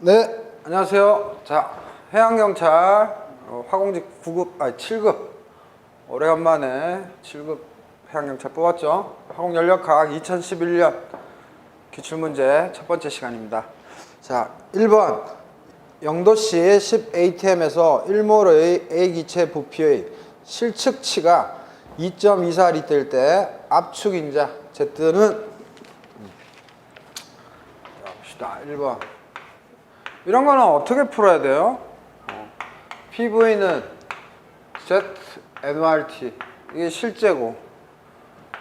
네, 안녕하세요. 자, 해양경찰 화공직 9급, 7급. 오래간만에 7급 해양경찰 뽑았죠. 화공연력학 2011년 기출문제 첫 번째 시간입니다. 자, 1번. 영도시 10ATM에서 1몰의 A기체 부피의 실측치가 2.24L일 때 압축인자 Z는 자, 봅시다. 1번. 이런 거는 어떻게 풀어야 돼요? PV는 Z, NORT 이게 실제고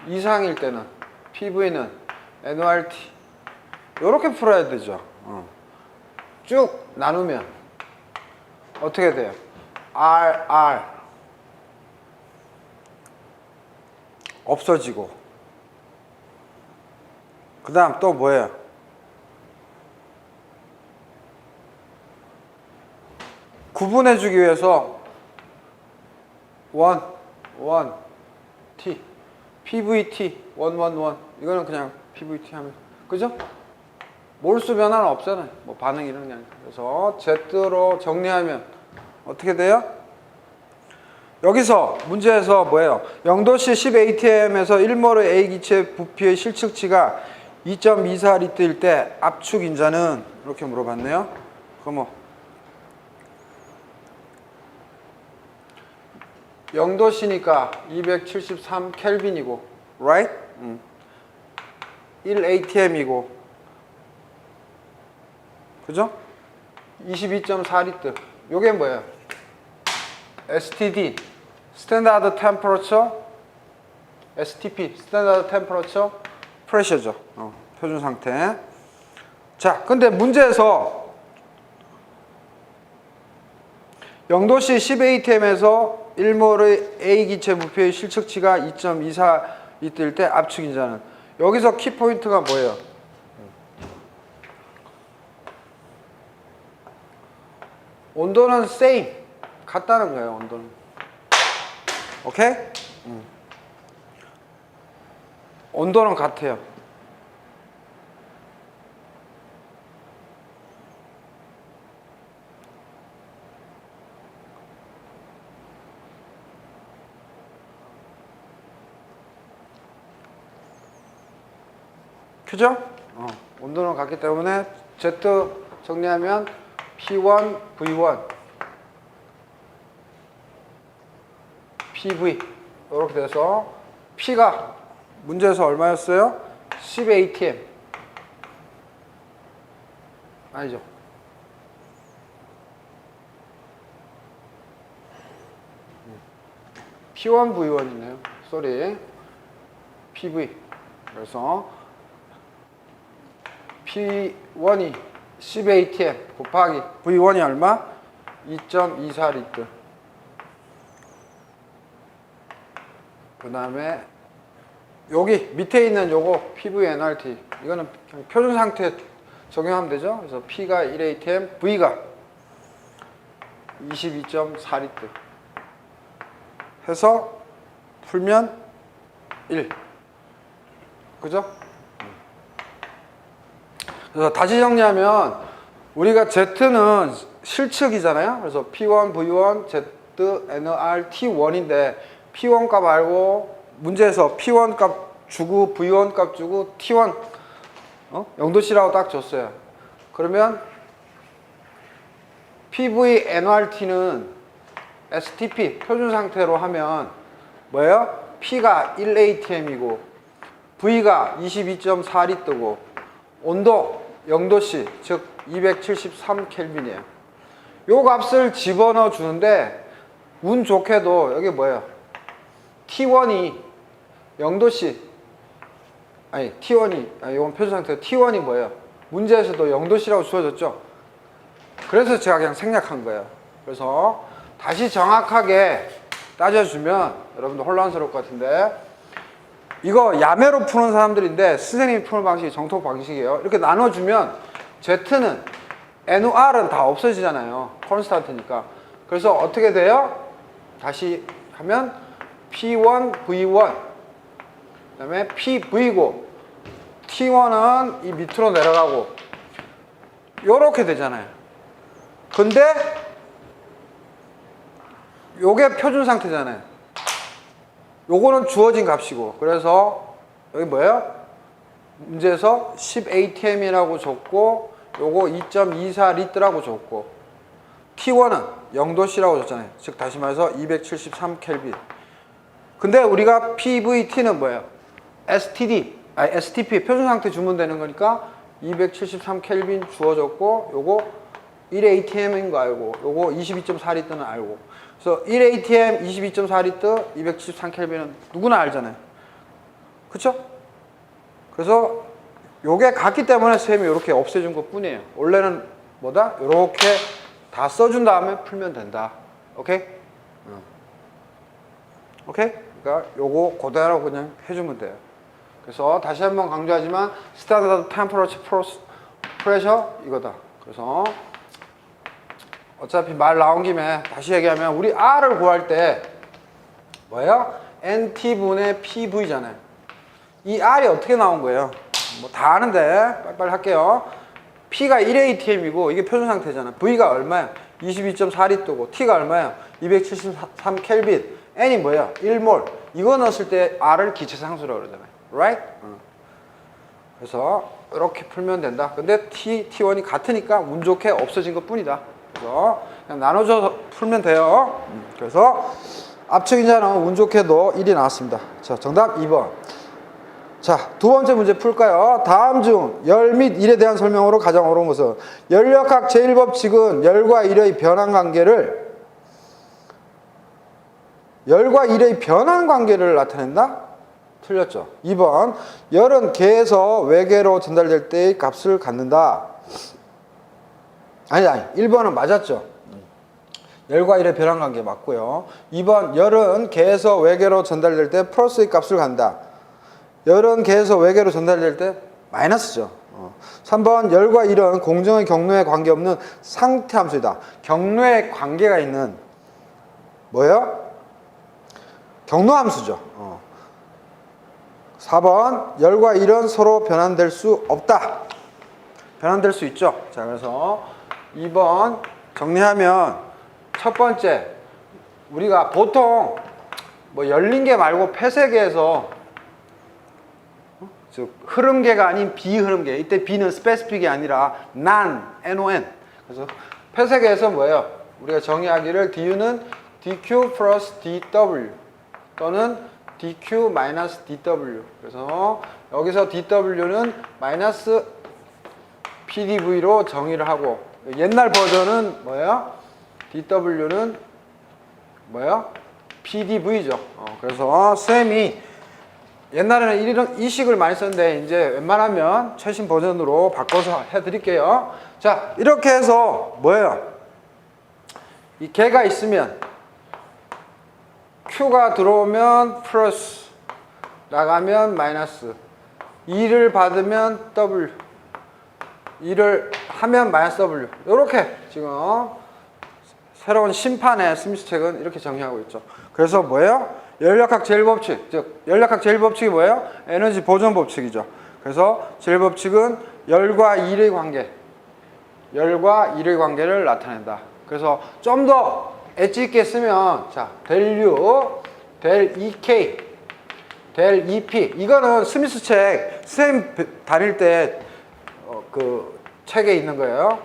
이상일 때는 PV는 NORT 이렇게 풀어야 되죠. 쭉 나누면 어떻게 돼요? RR 없어지고 그 다음 또 뭐예요? 구분해주기 위해서 1, T, PVT, 1, 이거는 그냥 PVT 하면 그죠? 몰수 변화는 없잖아요. 뭐 반응 이런 게 아니라. 그래서 Z로 정리하면 어떻게 돼요? 여기서 문제에서 뭐예요? 영도시 10ATM에서 1몰의 A기체 부피의 실측치가 2.24L일 때 압축 인자는 이렇게 물어봤네요. 그럼 뭐 영도시니까 273 켈빈이고, right? 1 ATM이고, 그죠? 22.4리터. 요게 뭐예요? STD, Standard Temperature, STP, Standard Temperature Pressure죠. 표준 상태. 자, 근데 문제에서 영도시 10ATM에서 1몰의 A기체 부피의 실측치가 2.24L일 때 압축인자는 여기서 키포인트가 뭐예요? 온도는 same 같다는 거예요. 온도는 오케이? 온도는 같아요. 그죠? 온도는 같기 때문에 Z 정리하면 P1, V1, PV 이렇게 돼서 P가 문제에서 얼마였어요? 10ATM 아니죠? P1, V1이네요. 쏘리 PV 그래서 P1이 10ATM 곱하기 V1이 얼마? 2.24L. 그 다음에 여기 밑에 있는 요거 PV-NRT 이거는 그냥 표준 상태 적용하면 되죠. 그래서 P가 1ATM, V가 22.4L 해서 풀면 1. 그죠? 그래서 다시 정리하면 우리가 Z는 실측이잖아요. 그래서 P1, V1, Z, NR, T1인데 P1 값 알고 문제에서 P1 값 주고 V1 값 주고 T1 영도시라고 딱 줬어요. 그러면 PV, NRT는 STP 표준 상태로 하면 뭐예요? P가 1ATM이고 V가 22.4L고 온도 영도시 즉 273 켈빈이에요. 요 값을 집어넣어 주는데 운 좋게도 여기 뭐예요? T1이 영도시 아니 T1이 이건 표준 상태 T1이 뭐예요? 문제에서도 영도시라고 주어졌죠. 그래서 제가 그냥 생략한 거예요. 그래서 다시 정확하게 따져주면 여러분들 혼란스러울 것 같은데 이거 야매로 푸는 사람들인데 선생님이 푸는 방식이 정통 방식이에요. 이렇게 나눠주면 Z는 NOR은 다 없어지잖아요. 콘스탄트니까. 그래서 어떻게 돼요? 다시 하면 P1, V1 그 다음에 PV고 T1은 이 밑으로 내려가고 요렇게 되잖아요. 근데 요게 표준 상태잖아요. 요거는 주어진 값이고, 그래서 여기 뭐예요? 문제에서 10atm이라고 줬고, 요거 2.24리터라고 줬고, T1은 0도씨라고 줬잖아요. 즉 다시 말해서 273켈빈. 근데 우리가 PVT는 뭐예요? STP 표준 상태 주면 되는 거니까 273켈빈 주어졌고, 요거 1atm인 거 알고, 요거 22.4리터는 알고. 그래서 1atm 22.4리터 273켈빈은 누구나 알잖아요. 그쵸? 그래서 요게 같기 때문에 쌤이 이렇게 없애준 것 뿐이에요. 원래는 뭐다? 이렇게 다 써준 다음에 풀면 된다. 오케이? 오케이? 그러니까 요거 그대로 그냥 해주면 돼요. 그래서 다시 한번 강조하지만 스탠다드 템퍼러처 프레셔 이거다. 그래서 어차피 말 나온 김에 다시 얘기하면 우리 R을 구할 때 뭐예요? NT분의 PV잖아요. 이 R이 어떻게 나온 거예요? 뭐 다 아는데 빨리빨리 할게요. P가 1atm이고 이게 표준 상태잖아. V가 얼마야? 22.4리터고 T가 얼마야? 273켈빈. N이 뭐야? 1몰. 이거 넣었을 때 R을 기체상수라고 그러잖아요. Right? 그래서 이렇게 풀면 된다. 근데 T1이 같으니까 운 좋게 없어진 것 뿐이다. 그래서 그냥 나눠서 풀면 돼요. 그래서 압축인자는 운 좋게도 1이 나왔습니다. 자, 정답 2번. 자, 두 번째 문제 풀까요? 다음 중 열 및 일에 대한 설명으로 가장 어려운 것은 열역학 제1법칙은 열과 일의 변환 관계를 나타낸다? 틀렸죠. 2번 열은 계에서 외계로 전달될 때의 값을 갖는다. 아니 1번은 맞았죠. 열과 일의 변환 관계 맞고요. 2번 열은 계에서 외계로 전달될 때 플러스의 값을 갖는다. 열은 계에서 외계로 전달될 때 마이너스죠. 3번 열과 일은 공정의 경로에 관계없는 상태함수이다. 경로에 관계가 있는 뭐예요? 경로함수죠. 4번 열과 일은 서로 변환될 수 없다. 변환될 수 있죠. 자, 그래서 2번 정리하면 첫 번째 우리가 보통 뭐 열린 개 말고 폐쇄계에서 즉 흐름계가 아닌 비흐름계, 이때 B는 스페시픽이 아니라 non, 그래서 폐쇄계에서 뭐예요? 우리가 정의하기를 DU는 DQ 플러스 DW 또는 DQ 마이너스 DW. 그래서 여기서 DW는 마이너스 PDV로 정의를 하고, 옛날 버전은 뭐예요? DW는 뭐예요? PDV죠. 그래서 쌤이 옛날에는 이런 이식을 많이 썼는데 이제 웬만하면 최신 버전으로 바꿔서 해드릴게요. 자, 이렇게 해서 뭐예요? 이 개가 있으면 Q가 들어오면 플러스, 나가면 마이너스, 2를 받으면 W, 2를 하면 마이너스 W. 이렇게 지금 새로운 심판의 스미스 책은 이렇게 정의하고 있죠. 그래서 뭐예요? 열역학 제1법칙, 즉 열역학 제1법칙이 뭐예요? 에너지 보존 법칙이죠. 그래서 제1법칙은 열과 일의 관계, 열과 일의 관계를 나타낸다. 그래서 좀 더 엣지 있게 쓰면 자, del U, del EK, del EP. 이거는 스미스 책 쌤 다닐 때 그 책에 있는 거예요.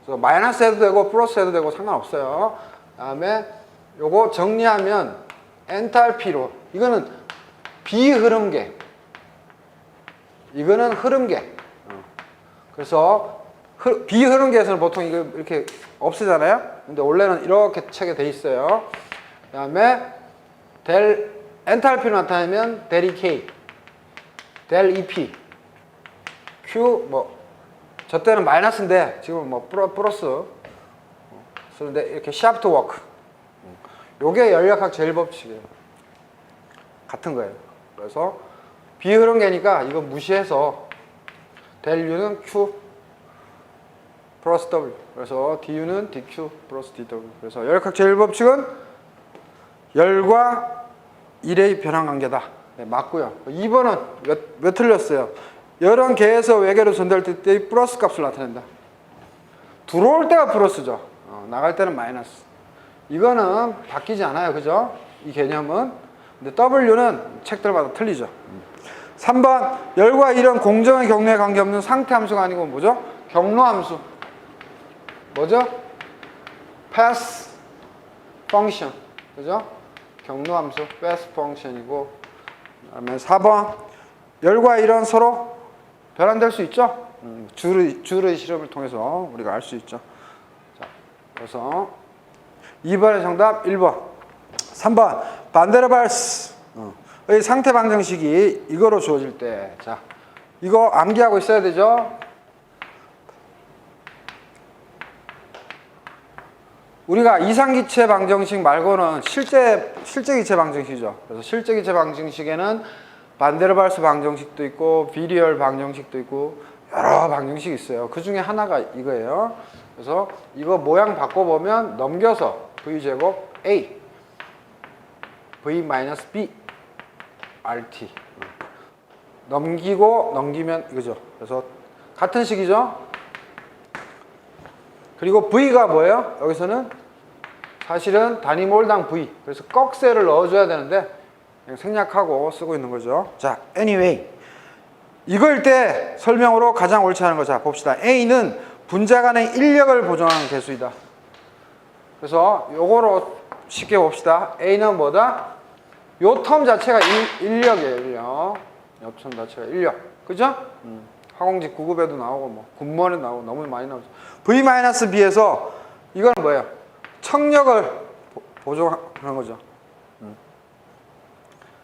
그래서 마이너스 해도 되고 플러스 해도 되고 상관없어요. 그다음에 요거 정리하면 엔탈피로, 이거는 비흐름계, 이거는 흐름계. 그래서 비흐름계에서는 보통 이거 이렇게 없애잖아요. 근데 원래는 이렇게 책에 돼 있어요. 그 다음에 엔탈피로 나타내면 델 EK, 델 EP, Q 저 때는 마이너스인데 지금 뭐 플러스 쓰는데 이렇게 샤프트 워크. 요게 열역학 제1법칙이에요. 같은 거예요. 그래서 비흐름계니까 이거 무시해서 델 U는 Q 플러스 W. 그래서 DU는 DQ 플러스 DW. 그래서 열역학 제1법칙은 열과 일의 변환관계다. 네, 맞고요. 2번은 왜 틀렸어요? 열은 계에서 외계로 전달될 때의 플러스 값을 나타낸다. 들어올 때가 플러스죠. 나갈 때는 마이너스. 이거는 바뀌지 않아요. 그죠? 이 개념은. 근데 W는 책들마다 틀리죠. 3번 열과 일은 공정의 경로에 관계없는 상태 함수가 아니고 뭐죠? 경로 함수. 뭐죠? path function. 그죠? 경로 함수 path function이고, 그다음에 4번 열과 일은 서로 변환될 수 있죠? 줄의 실험을 통해서 우리가 알 수 있죠. 자, 그래서 2번의 정답 1번. 3번 반데르발스 의 상태 방정식이 이거로 주어질 때, 자, 이거 암기하고 있어야 되죠. 우리가 이상기체 방정식 말고는 실제 기체 방정식이죠. 그래서 실제 기체 방정식에는 반데르발스 방정식도 있고 비리얼 방정식도 있고 여러 방정식이 있어요. 그 중에 하나가 이거예요. 그래서 이거 모양 바꿔보면 넘겨서 v제곱 a v-b rt 넘기면 이거죠. 그래서 같은 식이죠. 그리고 v가 뭐예요? 여기서는 사실은 단위몰당 v. 그래서 꺽쇠를 넣어줘야 되는데 그냥 생략하고 쓰고 있는 거죠. 자, anyway 이걸 때 설명으로 가장 옳지 않은 거. 자, 봅시다. a는 분자 간의 인력을 보존하는 개수이다. 그래서 요거로 쉽게 봅시다. a는 뭐다? 요 텀 자체가 인력이에요. 인력. 요 텀 자체가 인력. 그죠? 항공직 9급에도 나오고 뭐 군무원에 나오고 너무 많이 나오죠. v-b에서 이거는 뭐예요? 청력을 보존하는 거죠.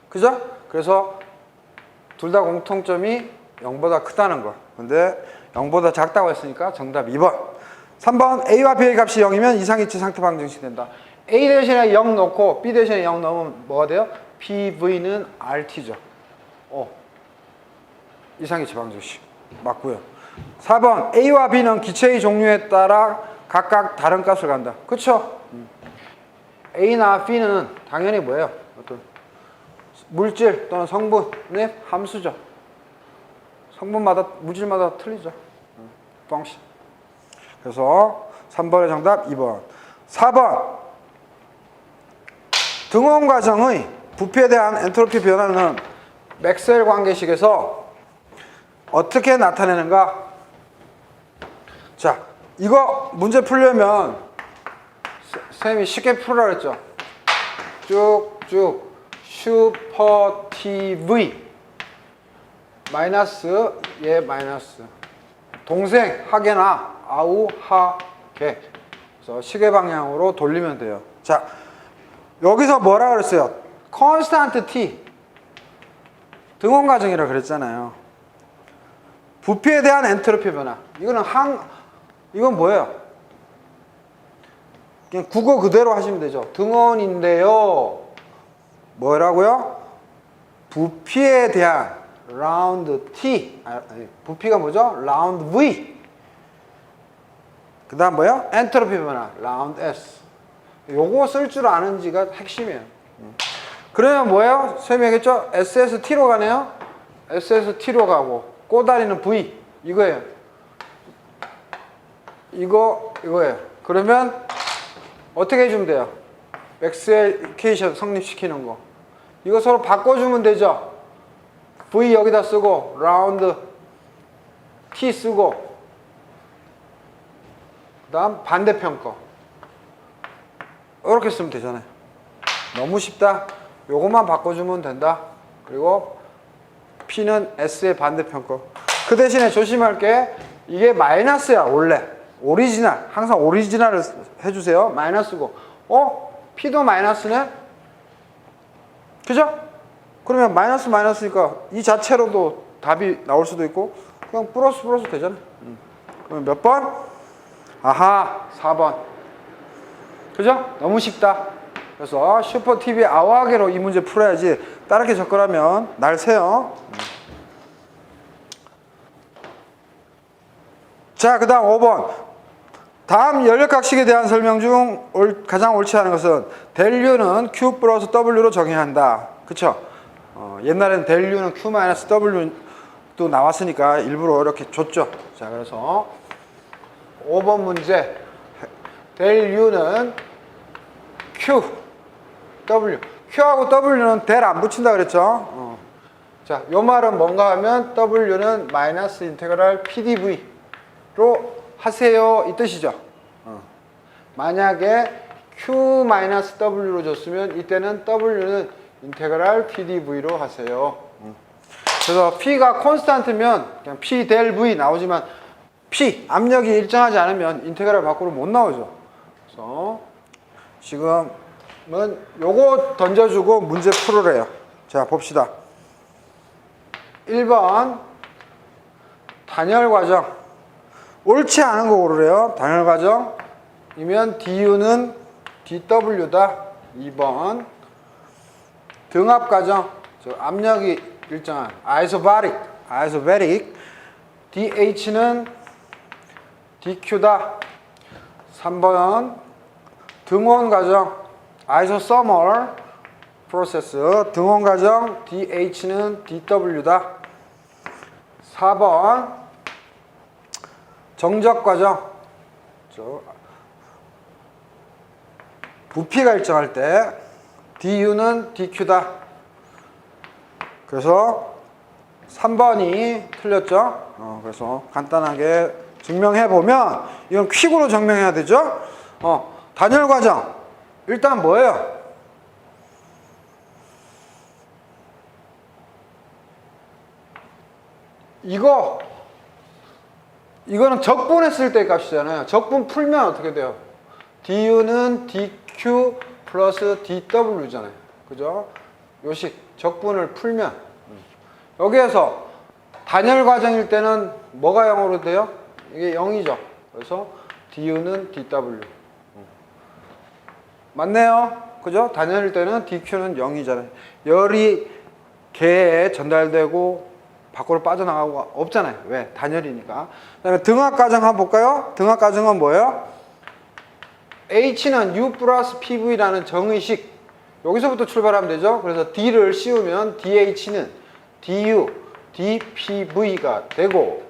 그죠? 그래서 둘 다 공통점이 0보다 크다는 거. 근데 0보다 작다고 했으니까 정답 2번. 3번 a와 b의 값이 0이면 이상기체 상태 방정식이 된다. a 대신에 0 넣고 b 대신에 0 넣으면 뭐가 돼요? pv는 rt죠. 이상기체 방정식 맞고요. 4번 a와 b는 기체의 종류에 따라 각각 다른 값을 간다. 그쵸? a나 b는 당연히 뭐예요? 어떤 물질 또는 성분의 함수죠. 성분마다 물질마다 틀리죠. 펑션. 그래서 3번의 정답 2번. 4번 등원 과정의 부피에 대한 엔트로피 변화는 맥스웰 관계식에서 어떻게 나타내는가? 자, 이거 문제 풀려면 쌤이 쉽게 풀으라고 했죠. 쭉쭉 슈퍼 TV 마이너스 얘 마이너스 동생 하게나 아우 하게. 그래서 시계 방향으로 돌리면 돼요. 자, 여기서 뭐라 그랬어요? 컨스탄트 t 등원 과정이라 그랬잖아요. 부피에 대한 엔트로피 변화. 이건 뭐예요? 그냥 국어 그대로 하시면 되죠. 등원인데요. 뭐라고요? 부피에 대한 라운드 t. 부피가 뭐죠? 라운드 v. 그 다음 뭐요? 엔트로피 변화 라운드 s. 요거 쓸 줄 아는지가 핵심이에요. 그러면 뭐예요? 선생님이 얘기했죠? SST로 가네요. SST로 가고 꼬다리는 V 이거예요. 이거예요. 그러면 어떻게 해주면 돼요? 맥스웰 이퀘이션 성립시키는 거. 이거 서로 바꿔주면 되죠. V 여기다 쓰고 라운드 T 쓰고 그 다음 반대편 거 이렇게 쓰면 되잖아요. 너무 쉽다. 요것만 바꿔주면 된다. 그리고 P는 S의 반대편 거. 그 대신에 조심할 게 이게 마이너스야 원래. 오리지널. 항상 오리지널을 해주세요. 마이너스고. P도 마이너스네? 그죠? 그러면 마이너스니까 이 자체로도 답이 나올 수도 있고 그냥 플러스 되잖아. 그러면 몇 번? 아하, 4번. 그죠? 너무 쉽다. 그래서 슈퍼TV 아와게로 이 문제 풀어야지 다르게 접근하면 날 새요. 자, 그 다음 5번. 다음 연력각식에 대한 설명 중 가장 옳지 않은 것은 델유는 Q 플러스 W로 정의한다. 그쵸? 옛날에는 델유는 Q 마이너스 W도 나왔으니까 일부러 이렇게 줬죠. 자, 그래서 5번 문제. 델 U는 Q, W. Q하고 W는 델 안 붙인다 그랬죠? 자, 요 말은 뭔가 하면 W는 마이너스 인테그랄 PdV로 하세요. 이 뜻이죠. 만약에 Q-W로 줬으면 이때는 W는 인테그랄 PdV로 하세요. 그래서 P가 콘스탄트면 그냥 P 델 V 나오지만 P, 압력이 일정하지 않으면 인테그랄 밖으로 못 나오죠. 그래서 지금은 요거 던져주고 문제 풀으래요. 자, 봅시다. 1번 단열 과정. 옳지 않은 거 고르래요. 단열 과정이면 DU는 DW다. 2번 등압 과정. 압력이 일정한 아이소바릭. DH는 DQ다. 3번 등온 과정. 아이소서멀 프로세스. 등온 과정. DH는 DW다. 4번 정적 과정. 부피가 일정할 때 DU는 DQ다. 그래서 3번이 틀렸죠. 그래서 간단하게 증명해 보면 이건 퀵으로 증명해야 되죠. 단열 과정 일단 뭐예요? 이거는 적분했을 때 값이잖아요. 적분 풀면 어떻게 돼요? DU는 DQ 플러스 DW잖아요. 그죠? 요식 적분을 풀면 여기에서 단열 과정일 때는 뭐가 0으로 돼요? 이게 0이죠. 그래서 DU는 DW. 맞네요. 그죠? 단열일 때는 DQ는 0이잖아요. 열이 개에 전달되고 밖으로 빠져나가고 없잖아요. 왜? 단열이니까. 그 다음에 등압 과정 한번 볼까요? 등압 과정은 뭐예요? H는 U 플러스 PV라는 정의식. 여기서부터 출발하면 되죠. 그래서 D를 씌우면 DH는 DU, DPV가 되고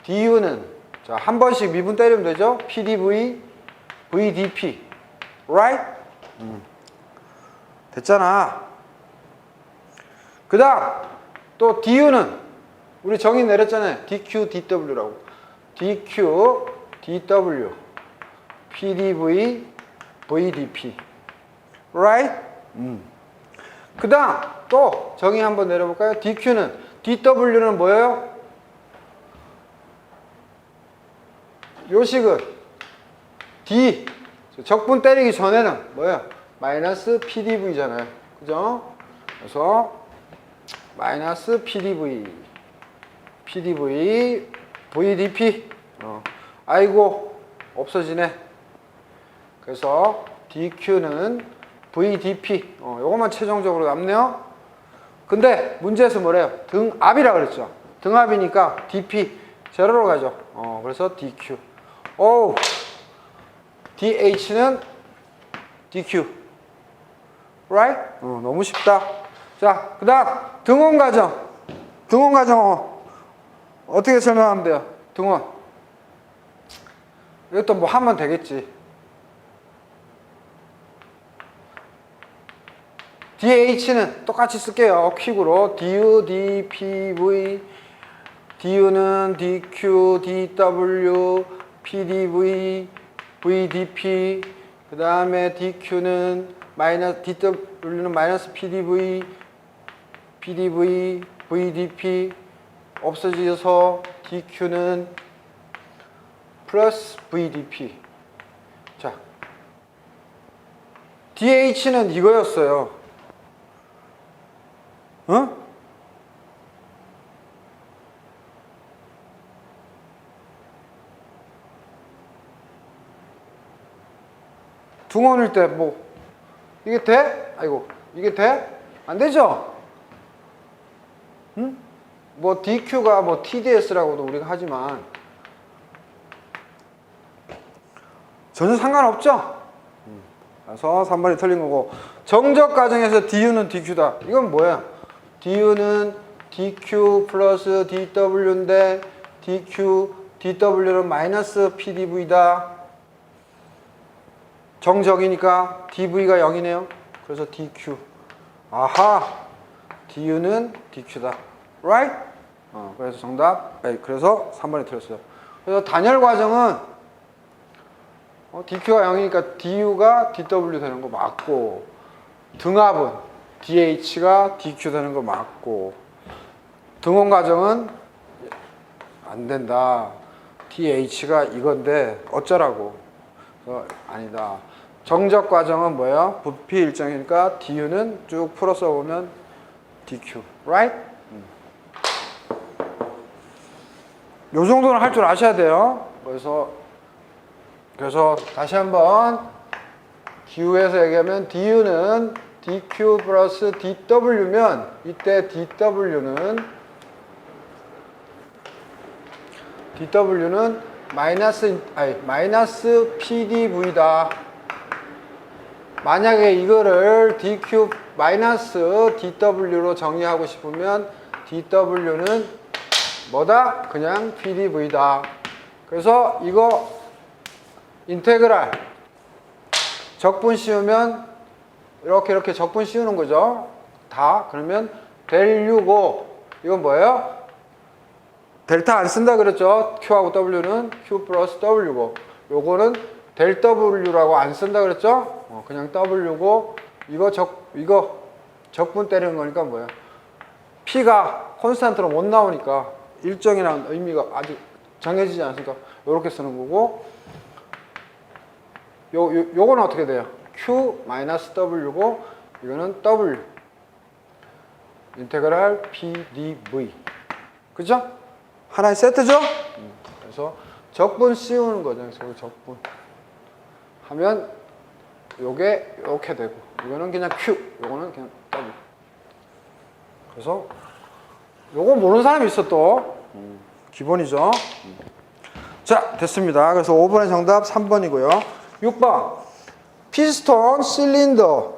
DU는 자, 한 번씩 미분 때리면 되죠. PDV, VDP. Right? 됐잖아. 그 다음 또 DU는 우리 정의 내렸잖아요. DQ, DW라고. DQ, DW, PDV, VDP. Right? 그 다음 또 정의 한번 내려볼까요? DQ는, DW는 뭐예요? 요식은 D, 적분 때리기 전에는 뭐예요? 마이너스 PDV잖아요. 그죠? 그래서 마이너스 PDV, VDP. 아이고 없어지네. 그래서 DQ는 VDP. 요것만 최종적으로 남네요. 근데 문제에서 뭐래요? 등압이라 그랬죠. 등압이니까 DP 제로로 가죠. 그래서 DQ. DH는 DQ. Right? 너무 쉽다. 자, 그 다음 등온 과정. 등온 과정 어떻게 설명하면 돼요? 등온. 이것도 뭐 하면 되겠지. DH는 똑같이 쓸게요. 퀵으로. DU, DPV, DU는 DQ, DW, PDV, VDP, 그 다음에 DQ는 마이너스, DW는 마이너스 PDV, PDV, VDP 없어져서 DQ는 플러스 VDP. 자, DH는 이거였어요. 등원일 때 뭐 이게 돼? 아이고 이게 돼? 안 되죠? 뭐 DQ가 뭐 TDS라고도 우리가 하지만 전혀 상관없죠? 그래서 3번이 틀린 거고, 정적 과정에서 DU는 DQ다. 이건 뭐야? DU는 DQ 플러스 DW인데 DQ, dW는 마이너스 PdV다. 정적이니까 dV가 0이네요. 그래서 dQ. 아하, du는 dQ다. right? 그래서 정답. 그래서 3번이 틀렸어요. 그래서 단열 과정은 dQ가 0이니까 du가 dW 되는 거 맞고, 등압은 dH가 dQ 되는 거 맞고, 등원 과정은 안 된다. dH가 이건데 어쩌라고. 아니다. 정적 과정은 뭐예요? 부피 일정이니까 du는 쭉 풀어서 보면 dQ. right? 요 정도는 할 줄 아셔야 돼요. 그래서 다시 한번 기후에서 얘기하면 du는 dq 플러스 dw면 이때 dw는 마이너스 pdv다. 만약에 이거를 dq 마이너스 dw로 정의하고 싶으면 dw는 뭐다? 그냥 pdv다. 그래서 이거 인테그랄 적분 씌우면 이렇게 적분 씌우는 거죠. 다. 그러면 델유고 이건 뭐예요? 델타 안 쓴다 그랬죠. Q하고 W는 Q 플러스 W고 요거는 델 W라고 안 쓴다 그랬죠. 그냥 W고 이거 적분 때리는 거니까 뭐예요? P가 콘스탄트로 못 나오니까 일정이라는 의미가 아직 정해지지 않으니까 요렇게 쓰는 거고 요거는 어떻게 돼요? Q 마이너스 W고 이거는 W 인테그랄 PdV 그죠? 하나의 세트죠? 그래서 적분 씌우는 거죠. 그래서 적분 하면 요게 이렇게 되고 이거는 그냥 Q 요거는 그냥 W 그래서 요거 모르는 사람이 있어 또 기본이죠. 자 됐습니다. 그래서 5번의 정답 3번이고요 6번 피스톤 실린더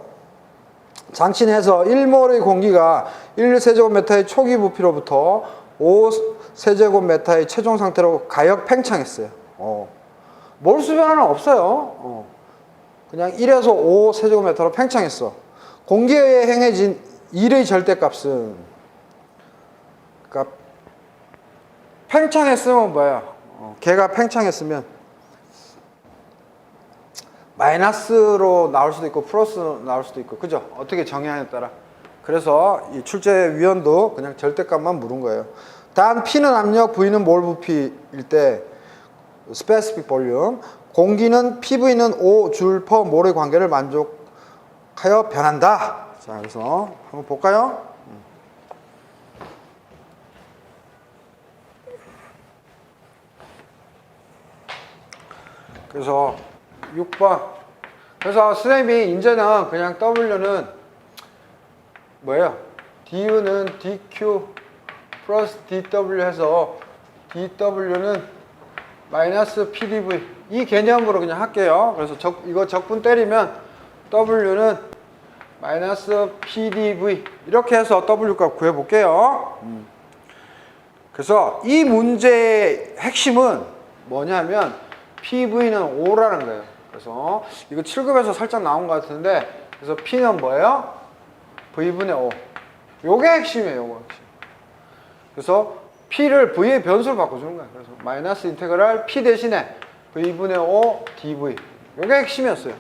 장치 내에서 1몰의 공기가 1세제곱미터의 초기 부피로부터 5세제곱미터의 최종 상태로 가역 팽창했어요. 몰수 변화는 없어요. 그냥 1에서 5세제곱미터로 팽창했어. 공기에 의해 행해진 1의 절대값은 그러니까 팽창했으면 뭐야? 걔가 팽창했으면 마이너스로 나올 수도 있고 플러스로 나올 수도 있고 그죠? 어떻게 정의하냐에 따라 그래서 이 출제 위원도 그냥 절대값만 물은 거예요. 단 P는 압력, V는 몰 부피일 때 specific volume 공기는 PV는 5줄 per 몰의 관계를 만족하여 변한다. 자 그래서 한번 볼까요? 그래서 6번 그래서 선생님이 이제는 그냥 W는 뭐예요? du는 dq 플러스 dw 해서 dw는 마이너스 pdv 이 개념으로 그냥 할게요. 그래서 이거 적분 때리면 w는 마이너스 pdv 이렇게 해서 w 값 구해볼게요. 그래서 이 문제의 핵심은 뭐냐면 pv는 5라는 거예요. 그래서 이거 7급에서 살짝 나온 것 같은데 그래서 p는 뭐예요? v분의 5 요게 핵심이에요. 요거 핵심. 그래서 p를 v의 변수로 바꿔주는 거예요. 그래서 마이너스 인테그랄 p 대신에 v분의 5 dv 요게 핵심이었어요.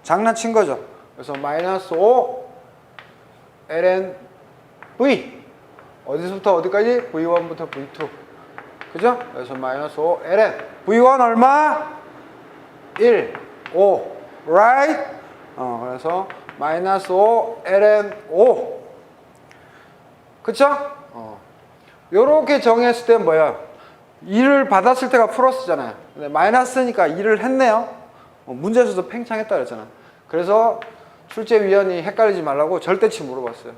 장난친 거죠. 그래서 마이너스 5 ln v 어디서부터 어디까지? v1부터 v2 그죠? 그래서 마이너스 5 ln v1 얼마? 1 5 right? 그래서 마이너스 5 ln 5 그쵸? 요렇게 정했을 때 뭐야? 2를 받았을 때가 플러스잖아요. 근데 마이너스니까 2를 했네요. 문제에서도 팽창했다 그랬잖아. 그래서 출제위원이 헷갈리지 말라고 절대치 물어봤어요.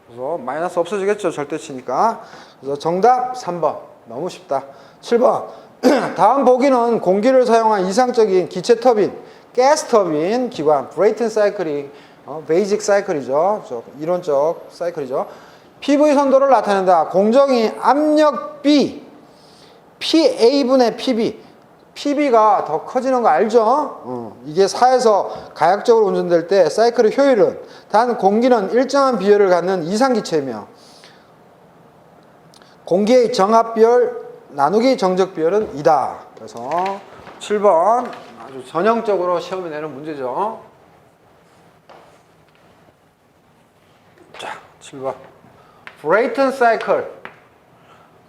그래서 마이너스 없어지겠죠. 절대치니까. 그래서 정답 3번. 너무 쉽다. 7번. 다음 보기는 공기를 사용한 이상적인 기체 터빈, 가스 터빈 기관, 브레이튼 사이클이 베이직 사이클이죠. 이론적 사이클이죠. PV 선도를 나타낸다. 공정이 압력 B, PA분의 PB. PB가 더 커지는 거 알죠? 이게 4에서 가역적으로 운전될 때 사이클의 효율은 단 공기는 일정한 비율을 갖는 이상기체이며 공기의 정합비율 나누기 정적 비율은 2다. 그래서 7번 아주 전형적으로 시험에 내는 문제죠. 자, 7번. 브레이튼 사이클.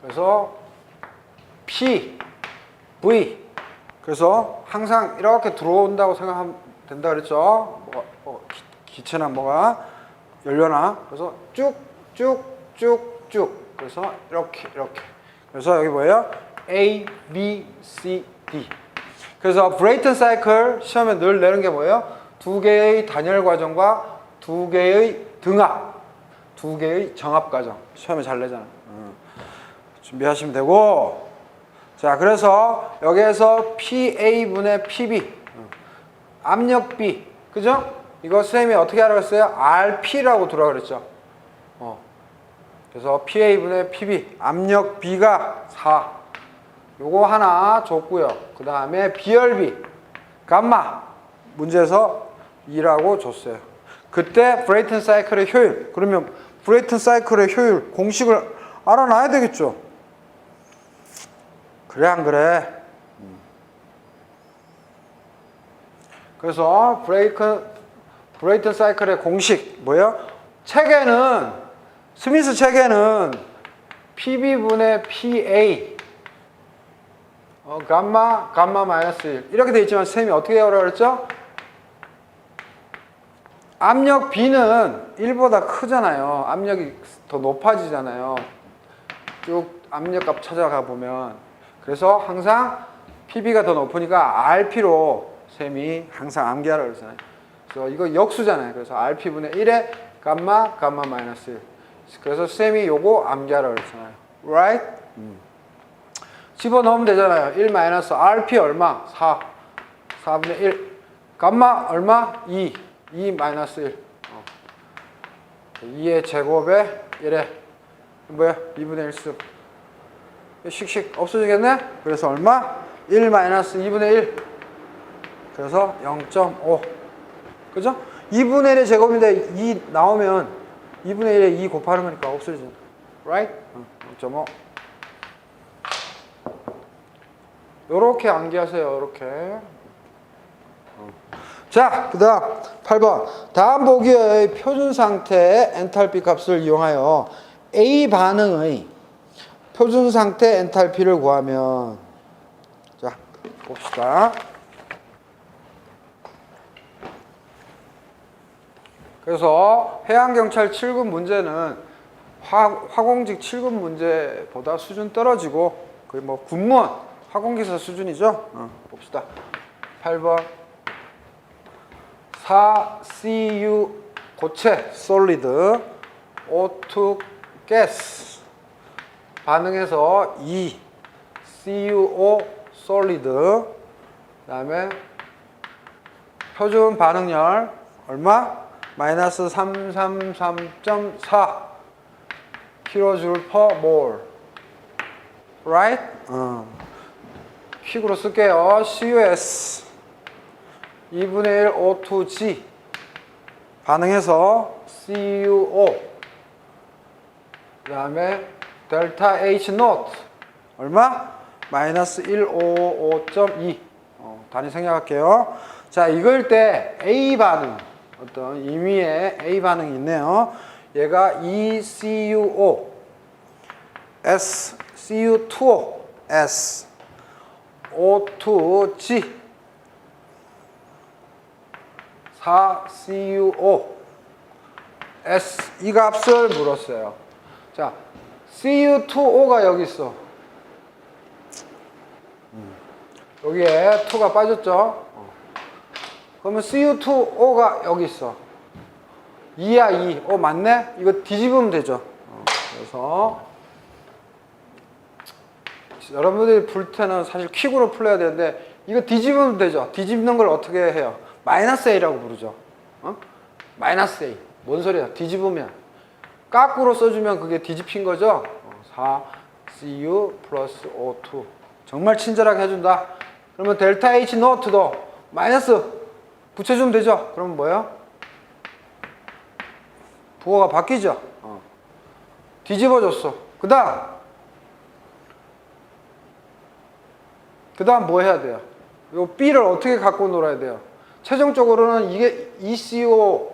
그래서 P, V. 그래서 항상 이렇게 들어온다고 생각하면 된다 그랬죠. 기체나 뭐가 연료나. 그래서 쭉. 그래서 이렇게. 그래서 여기 뭐예요? A, B, C, D. 그래서 브레이튼 사이클 시험에 늘 내는 게 뭐예요? 두 개의 단열 과정과 두 개의 등합, 두 개의 정합 과정. 시험에 잘 내잖아. 준비하시면 되고. 자, 그래서 여기에서 PA분의 PB, 압력 B, 그죠? 이거 선생님이 어떻게 하라고 했어요? RP라고 두라 그랬죠. 그래서 PA분의 PB, 압력 B가 4. 요거 하나 줬고요. 그 다음에 비열비, 감마, 문제에서 2라고 줬어요. 그때 브레이튼 사이클의 효율, 그러면 브레이튼 사이클의 효율 공식을 알아놔야 되겠죠. 그래 안 그래? 그래서 브레이튼 사이클의 공식 뭐예요? 책에는 스미스 책에는 PB분의 PA 감마 마이너스 1 이렇게 돼 있지만 선생님이 어떻게 하라고 그랬죠? 압력 B는 1보다 크잖아요. 압력이 더 높아지잖아요. 쭉 압력값 찾아가 보면. 그래서 항상 PB가 더 높으니까 RP로 쌤이 항상 암기하라고 그러잖아요. 그래서 이거 역수잖아요. 그래서 RP분의 1에 감마 마이너스 1. 그래서 쌤이 요거 암기하라고 그러잖아요. Right? 집어넣으면 되잖아요. 1 마이너스 RP 얼마? 4분의 1. 감마 얼마? 2 마이너스 1. 2의 제곱에 1에 뭐야? 2분의 1수. 씩씩 없어지겠네? 그래서 얼마? 1 마이너스 2분의 1. 그래서 0.5. 그죠? 2분의 1의 제곱인데 2 나오면 2분의 1에 2 곱하는 거니까 없어지잖아. Right? 0.5. 요렇게 암기하세요. 요렇게. 자, 그 다음 8번. 다음 보기의 표준 상태의 엔탈피 값을 이용하여 A 반응의 표준 상태 엔탈피를 구하면, 자, 봅시다. 그래서 해양경찰 7급 문제는 화공직 7급 문제보다 수준 떨어지고 거의 뭐 군무원, 화공기사 수준이죠. 봅시다. 8번. 4Cu 고체 솔리드 O2 가스 반응해서 2CuO 솔리드 그 다음에 표준 반응열 얼마? 마이너스 333.4 kJ per mol. Right? 퀵으로 쓸게요. CUS 2분의 1 O2G 반응해서 CuO 그 다음에 델타 H 노트 얼마? 마이너스 155.2 단위 생략할게요. 자, 이걸 때 A 반응 어떤 임의의 A 반응이 있네요. 얘가 ECuO S Cu2O S O2G 4CuO S 이 값을 물었어요. 자, Cu2O가 여기 있어. 여기에 2가 빠졌죠. 그러면 Cu2O가 여기 있어. 2야 2. 맞네? 이거 뒤집으면 되죠. 그래서 여러분들이 풀 때는 사실 퀵으로 풀어야 되는데 이거 뒤집으면 되죠. 뒤집는 걸 어떻게 해요? 마이너스 A라고 부르죠. 마이너스 A. 뭔 소리야? 뒤집으면 까꾸로 써주면 그게 뒤집힌 거죠. 4cu 플러스 O2 정말 친절하게 해준다. 그러면 델타 H 노트도 마이너스 붙여주면 되죠. 그러면 뭐예요? 부호가 바뀌죠. 뒤집어줬어. 그 다음 뭐 해야 돼요? 요 B를 어떻게 갖고 놀아야 돼요? 최종적으로는 이게 2CO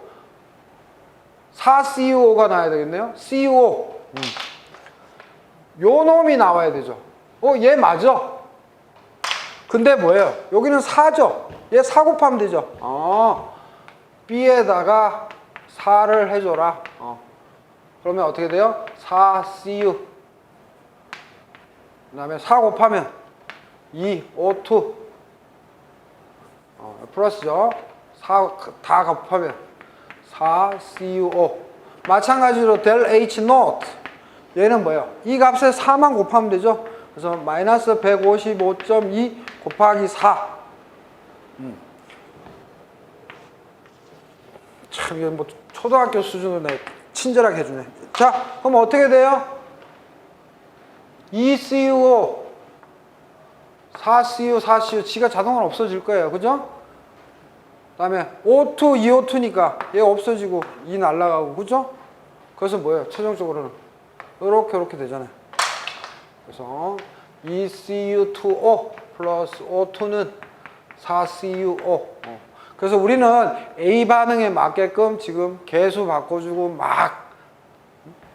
4CO가 나와야 되겠네요. CO 요 놈이 나와야 되죠. 얘 맞아. 근데 뭐예요? 여기는 4죠. 얘 4 곱하면 되죠. B에다가 4를 해줘라. 그러면 어떻게 돼요? 4CU 그 다음에 4 곱하면 2O2 플러스죠. 4 다 곱하면 4CuO 마찬가지로 델 H 노트 얘는 뭐예요? 이 값에 4만 곱하면 되죠. 그래서 마이너스 155.2 곱하기 4 참 이게 뭐 초등학교 수준으로 내 친절하게 해주네. 자 그럼 어떻게 돼요? 2CuO 4CU 4CU 지가 자동으로 없어질 거예요. 그죠? 그 다음에 O2 2O2니까 얘 없어지고 2 날라가고 그죠? 그래서 뭐예요? 최종적으로는 이렇게 되잖아요. 그래서 2CU2O 플러스 O2는 4CuO 그래서 우리는 A 반응에 맞게끔 지금 개수 바꿔주고 막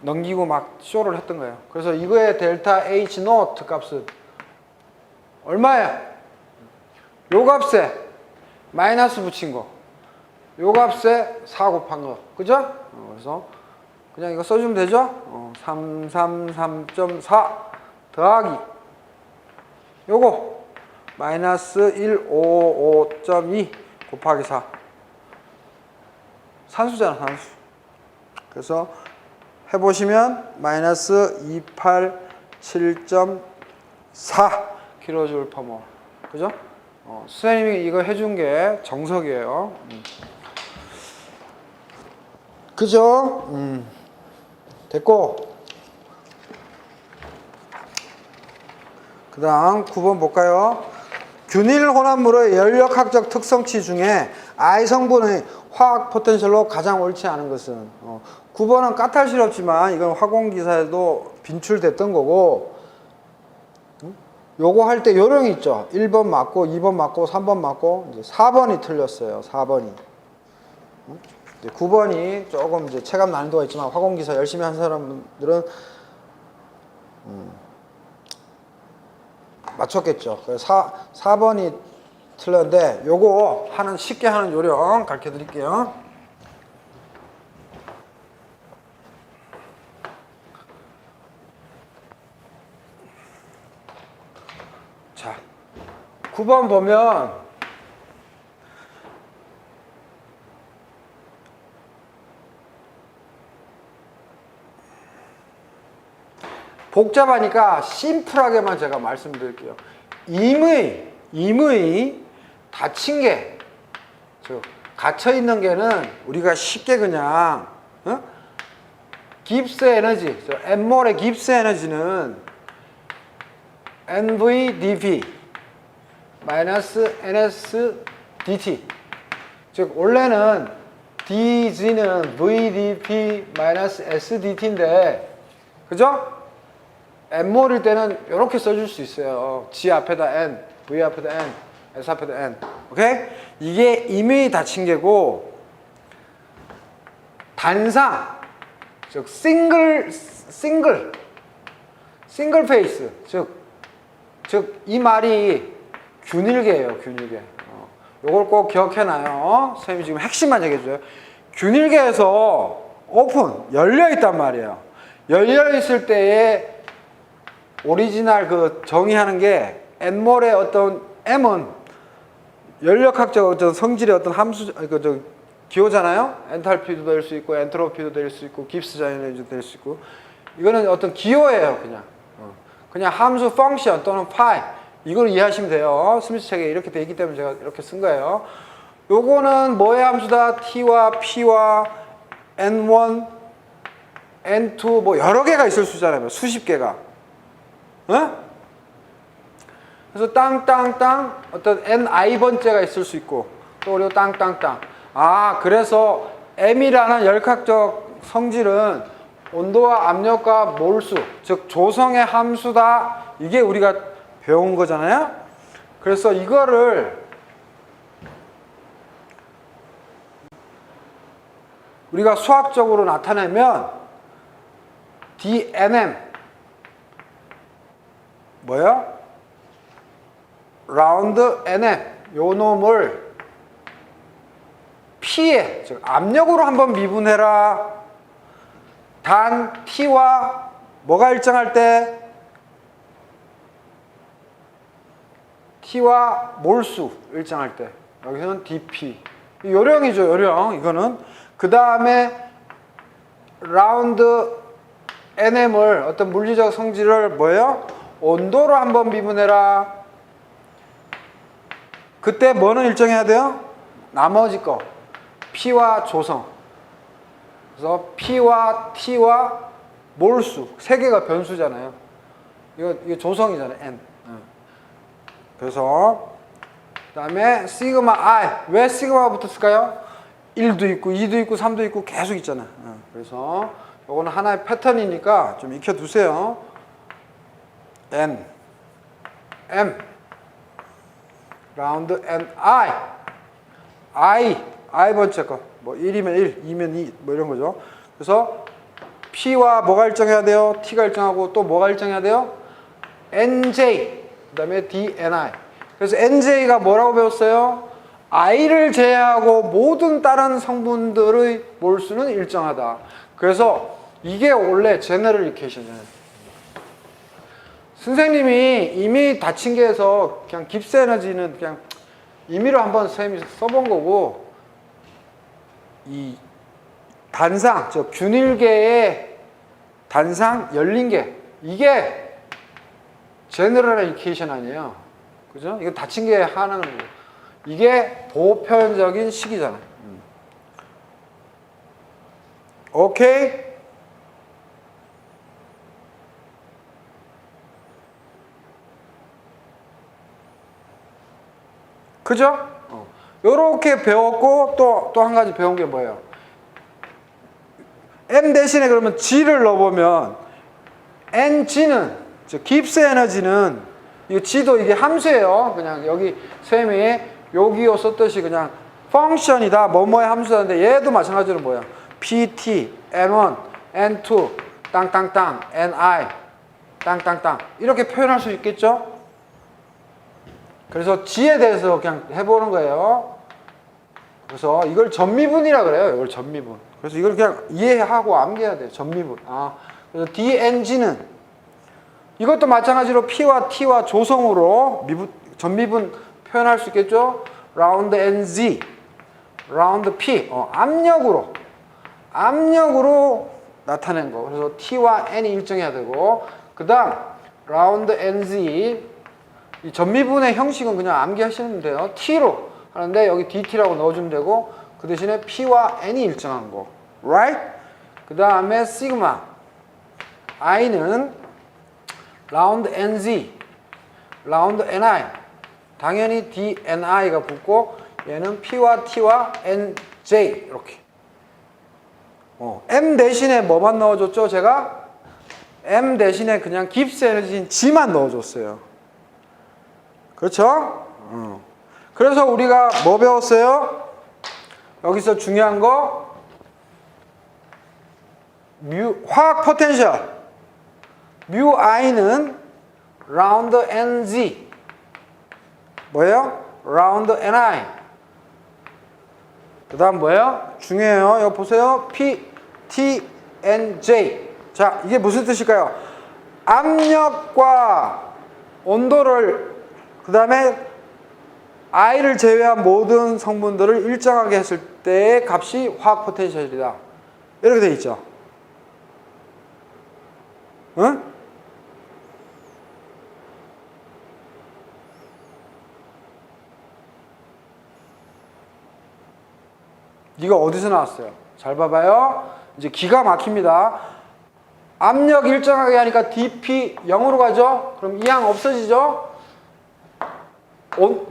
넘기고 막 쇼를 했던 거예요. 그래서 이거의 델타 H 노트 값은 얼마야? 요 값에 마이너스 붙인 거, 요 값에 4 곱한 거, 그죠? 그래서 그냥 이거 써주면 되죠? 333.4 더하기 요거 마이너스 155.2 곱하기 4 산수잖아, 산수. 그래서 해보시면 마이너스 287.4 킬로줄 퍼 몰. 그죠? 선생님이 이거 해준 게 정석이에요. 그죠? 됐고. 그 다음 9번 볼까요? 균일 혼합물의 연력학적 특성치 중에 I 성분의 화학 포텐셜로 가장 옳지 않은 것은 9번은 까탈스럽지만 이건 화공기사에도 빈출됐던 거고 요거 할 때 요령이 있죠. 1번 맞고 2번 맞고 3번 맞고 이제 4번이 틀렸어요. 4번이. 이제 9번이 조금 이제 체감 난이도가 있지만 화공기사 열심히 한 사람들은 맞췄겠죠. 그래서 4번이 틀렸는데 요거 쉽게 하는 요령 가르쳐 드릴게요. 자, 9번 보면 복잡하니까 심플하게만 제가 말씀드릴게요. 임의 닫힌 게, 즉 갇혀 있는 게는 우리가 쉽게 그냥 깁스 에너지, N몰의 깁스 에너지는 NVdP 마이너스 NSDT. 즉 원래는 DG는 VdP 마이너스 SDT인데, 그죠? N몰일 때는 이렇게 써줄 수 있어요. G 앞에다 N, V 앞에다 N, S 앞에다 N. 오케이? 이게 임의 닫힌 게고, 단상, 즉 싱글 페이스, 즉 이 말이 균일계예요. 균일계. 요걸 꼭 기억해놔요. 선생님이 지금 핵심만 얘기해줘요. 균일계에서 오픈, 열려있단 말이에요. 열려있을 때에 오리지널 정의하는 게 N몰의 어떤 M은 연력학적 어떤 성질의 어떤 함수, 기호잖아요. 엔탈피도 될 수 있고, 엔트로피도 될 수 있고, 깁스 자이너도 될 수 있고. 이거는 어떤 기호예요, 그냥. 그냥 함수 펑션 또는 파이. 이걸 이해하시면 돼요. 스미스 책에 이렇게 돼 있기 때문에 제가 이렇게 쓴 거예요. 요거는 뭐의 함수다? T와 P와 N1, N2 뭐 여러 개가 있을 수 있잖아요. 수십 개가. 어? 그래서 땅땅땅 어떤 NI 번째가 있을 수 있고 또 그리고 땅땅땅. 아, 그래서 M이라는 열학적 성질은 온도와 압력과 몰수, 즉 조성의 함수다. 이게 우리가 배운 거잖아요. 그래서 이거를 우리가 수학적으로 나타내면 DNM 뭐야? 라운드 NM 요 놈을 P에 즉 압력으로 한번 미분해라. 단 T와 뭐가 일정할 때? T와 몰수 일정할 때. 여기서는 dP. 요령이죠, 요령. 이거는. 그 다음에 라운드 NM을 어떤 물리적 성질을 뭐예요? 온도로 한번 미분해라. 그때 뭐는 일정해야 돼요? 나머지 거. P와 조성. 그래서 P와 T와 몰수. 세 개가 변수잖아요. 이거 조성이잖아요. N. 그래서 그 다음에 시그마 I. 왜 시그마가 붙었을까요? 1도 있고 2도 있고 3도 있고 계속 있잖아. 그래서 요거는 하나의 패턴이니까 좀 익혀두세요. N M 라운드 N I 번째 거. 뭐 1이면 1, 2면 2, 뭐 이런 거죠. 그래서 P와 뭐가 일정해야 돼요? T가 일정하고 또 뭐가 일정해야 돼요? NJ, 그 다음에 DNI. 그래서 NJ가 뭐라고 배웠어요? I를 제외하고 모든 다른 성분들의 몰수는 일정하다. 그래서 이게 원래 제너럴 이퀘이션이에요. 선생님이 이미 다친 게에서 그냥 깁스 에너지는 그냥 임의로 한번 선생님이 써본 거고, 이 단상, 저 균일계의 단상, 열린 게, 이게 제너럴 이퀘이션 아니에요. 그죠? 이거 다친 게 하는 거고. 이게 보편적인 식이잖아요. 오케이? 그죠? 요렇게 배웠고 또 한 가지 배운 게 뭐예요? M 대신에 그러면 G를 넣어보면 NG는, 즉 깁스 에너지는, 이 G도 이게 함수예요. 그냥 여기 쌤이 여기요 썼듯이 그냥 펑션이다, 뭐뭐의 함수인데 얘도 마찬가지로 뭐야? PT, N1, N2, 땅땅땅, NI, 땅땅땅 이렇게 표현할 수 있겠죠? 그래서 G에 대해서 그냥 해보는 거예요. 그래서 이걸 전미분이라 그래요. 이걸 전미분. 그래서 이걸 그냥 이해하고 암기해야 돼요. 전미분. 그래서 DNG는 이것도 마찬가지로 P와 T와 조성으로 전미분 표현할 수 있겠죠? 라운드 NZ, 라운드 P, 압력으로 나타낸 거. 그래서 T와 N이 일정해야 되고, 그 다음 라운드 NZ, 이 전미분의 형식은 그냥 암기하시면 돼요. T로 하는데 여기 DT라고 넣어주면 되고, 그 대신에 P와 N이 일정한 거. Right? 그 다음에 시그마 I는 라운드 NZ, 라운드 NI, 당연히 DNI가 붙고, 얘는 P와 T와 NJ 이렇게. M 대신에 뭐만 넣어줬죠? 제가 M 대신에 그냥 깁스 에너지인 G만 넣어줬어요. 그렇죠? 그래서 우리가 뭐 배웠어요? 여기서 중요한 거, 화학 포텐셜 뮤 I는 라운드 NZ, 뭐예요? 라운드 NI. 그 다음 뭐예요? 중요해요. 여기 보세요. P, T, N, J. 자, 이게 무슨 뜻일까요? 압력과 온도를, 그 다음에 I를 제외한 모든 성분들을 일정하게 했을 때의 값이 화학 포텐셜이다. 이렇게 돼 있죠. 응? 이거 어디서 나왔어요? 잘 봐봐요. 이제 기가 막힙니다. 압력 일정하게 하니까 dp 0으로 가죠? 그럼 이 항 없어지죠?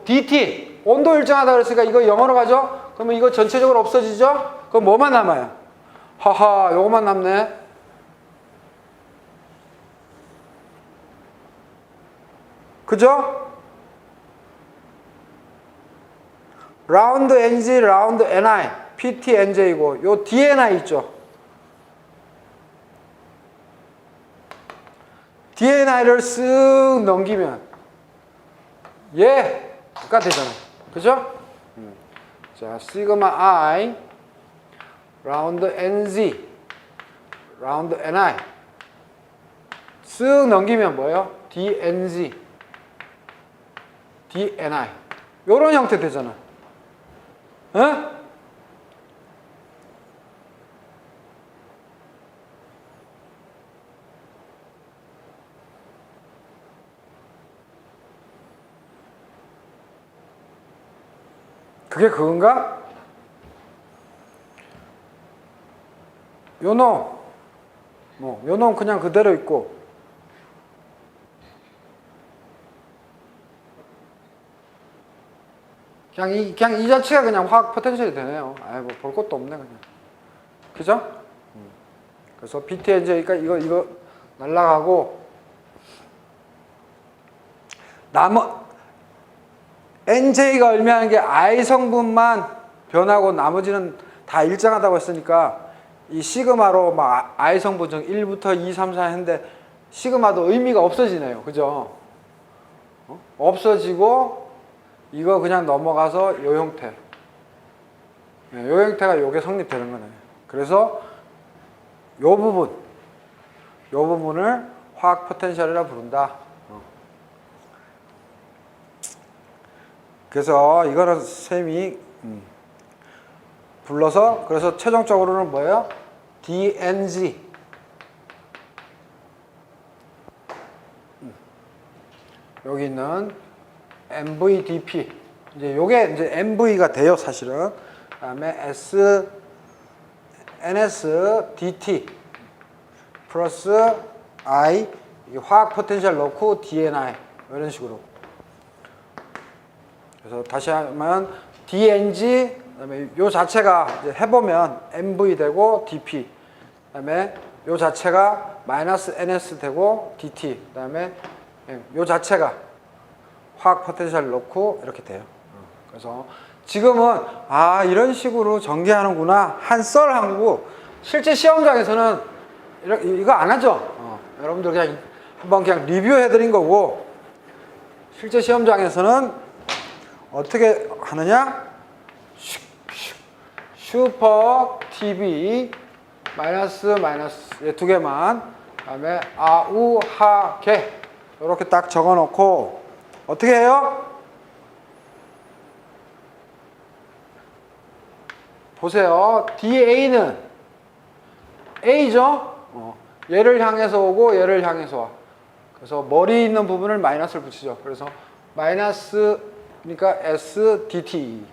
dt 온도 일정하다 그랬으니까 이거 0으로 가죠? 그러면 이거 전체적으로 없어지죠? 그럼 뭐만 남아요? 하하, 요거만 남네. 그죠? 라운드 NG, 라운드 NI, PT, NJ고 요 DNI 있죠? DNI를 쓱 넘기면 얘가 되잖아. 그죠? 자, 시그마 I, 라운드 NZ, 라운드 NI 쓱 넘기면 뭐예요? DNZ, DNI 요런 형태 되잖아. 어? 그게 그건가? 요놈 요놈 그냥 그대로 있고 그냥 이 자체가 그냥 화학 포텐셜이 되네요. 아이 뭐 볼 것도 없네 그냥. 그죠? 그래서 BTNJ니까 이거 날라가고 NJ가 의미하는 게 I 성분만 변하고 나머지는 다 일정하다고 했으니까 이 시그마로 막 I 성분 중 1부터 2, 3, 4 했는데 시그마도 의미가 없어지네요. 그죠? 없어지고 이거 그냥 넘어가서 요 형태. 요 형태가 요게 성립되는 거네. 그래서 요 부분을 화학 포텐셜이라 부른다. 그래서 이거는 쌤이 불러서 그래서 최종적으로는 뭐예요? DNG 여기 있는 MVDP 이제 요게 이제 MV가 돼요 사실은. 그다음에 NSDT 플러스 I 화학 포텐셜 넣고 DNI 이런 식으로. 그래서 다시 하면 DNG 그다음에 요 자체가 이제 해보면 MV 되고 DP 그다음에 요 자체가 마이너스 NS 되고 DT 그다음에 요 자체가 화학 포텐셜 넣고 이렇게 돼요. 그래서 지금은 이런 식으로 전개하는구나 한 썰 한 거고 실제 시험장에서는 이거 안 하죠. 여러분들 그냥 한번 그냥 리뷰해 드린 거고 실제 시험장에서는 어떻게 하느냐? 슈퍼 TV 마이너스 두 개만 그다음에 아우하게 이렇게 딱 적어 놓고 어떻게 해요? 보세요. DA는 A죠? 얘를 향해서 오고 얘를 향해서 와. 그래서 머리 있는 부분을 마이너스를 붙이죠. 그래서 마이너스 그러니까 SDT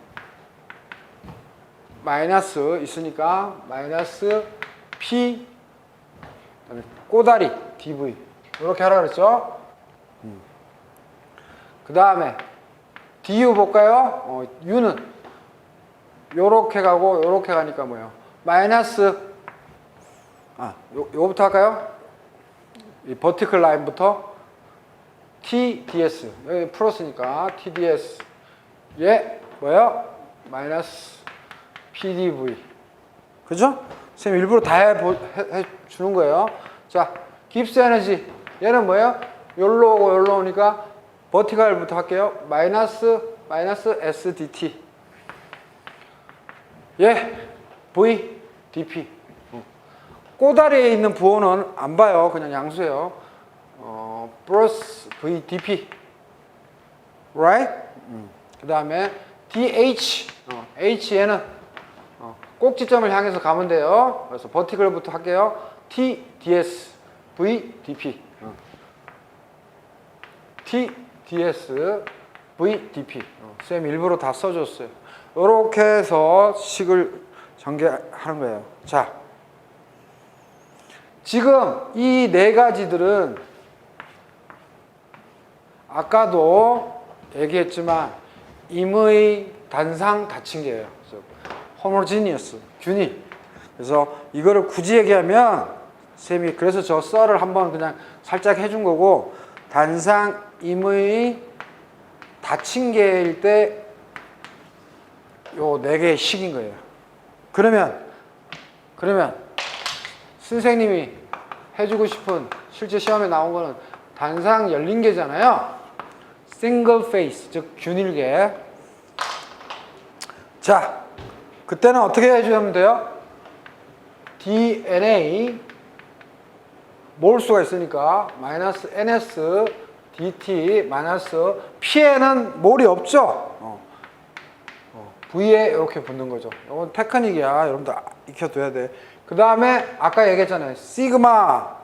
마이너스 있으니까 마이너스 P 그다음에 꼬다리 DV 이렇게 하라 그랬죠. 그 다음에 DU 볼까요? U는 요렇게 가고 요렇게 가니까 뭐예요? 마이너스 요거부터 할까요? 이 버티클 라인부터 TDS 여기 플러스니까 TDS 얘 뭐예요? 마이너스 PDV 그죠? 선생님 일부러 다 해 주는 거예요. 자, 깁스 에너지 얘는 뭐예요? 여기로 오고 여기로 오니까 버티컬부터 할게요. 마이너스 SDT 얘 V DP 꼬다리에 있는 부호는 안 봐요. 그냥 양수예요. 플러스 VDP right? 그 다음에 DH H에는 꼭지점을 향해서 가면 돼요. 그래서 버티컬부터 할게요. TDS VDP TDS VDP 쌤 일부러 다 써줬어요. 이렇게 해서 식을 전개하는 거예요. 자, 지금 이 네 가지들은 아까도 얘기했지만 임의 단상 다층계예요. homogeneous, 균일. 그래서 이거를 굳이 얘기하면 쌤이 그래서 저 썰을 한번 그냥 살짝 해준 거고, 단상 임의 다층계일 때 요 네 개의 식인 거예요. 그러면 선생님이 해주고 싶은 실제 시험에 나온 거는 단상 열린 개잖아요. single face, 즉 균일계. 자, 그때는 어떻게 해주면 돼요? DNA 몰수가 있으니까 마이너스 ns dt 마이너스 p에는 몰이 없죠. V에 이렇게 붙는 거죠. 이건 테크닉이야. 여러분들 익혀둬야 돼. 그 다음에 아까 얘기했잖아요. 시그마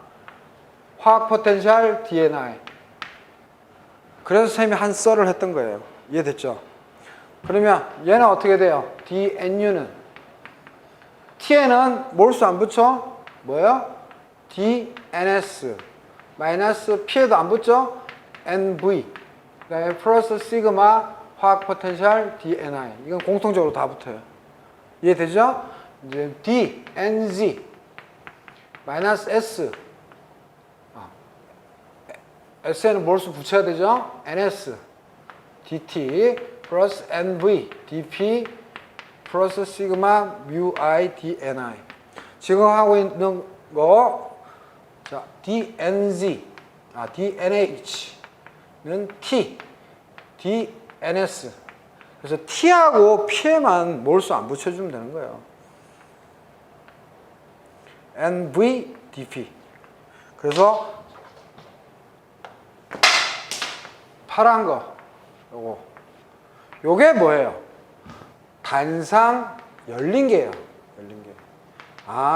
화학 포텐셜 DNI. 그래서 쌤이 한 썰을 했던 거예요. 이해됐죠? 그러면 얘는 어떻게 돼요? DNU는 T에는 몰수 안 붙여? 뭐예요? DNS 마이너스 P에도 안 붙죠? NV. 그다음에 플러스 시그마 화학 포텐셜 DNI. 이건 공통적으로 다 붙어요. 이해되죠? 이제 D, NZ 마이너스 S. S에는 몰수 붙여야 되죠? NS DT 플러스 NV DP 플러스 시그마 뮤 I DNI. 지금 하고 있는 거, 자, DNZ, DNH는 T, DNS. 그래서 T하고 P에만 몰수 안 붙여주면 되는 거예요. NV, DP. 그래서 파란 거, 요게 뭐예요? 단상 열린 개예요. 열린 개.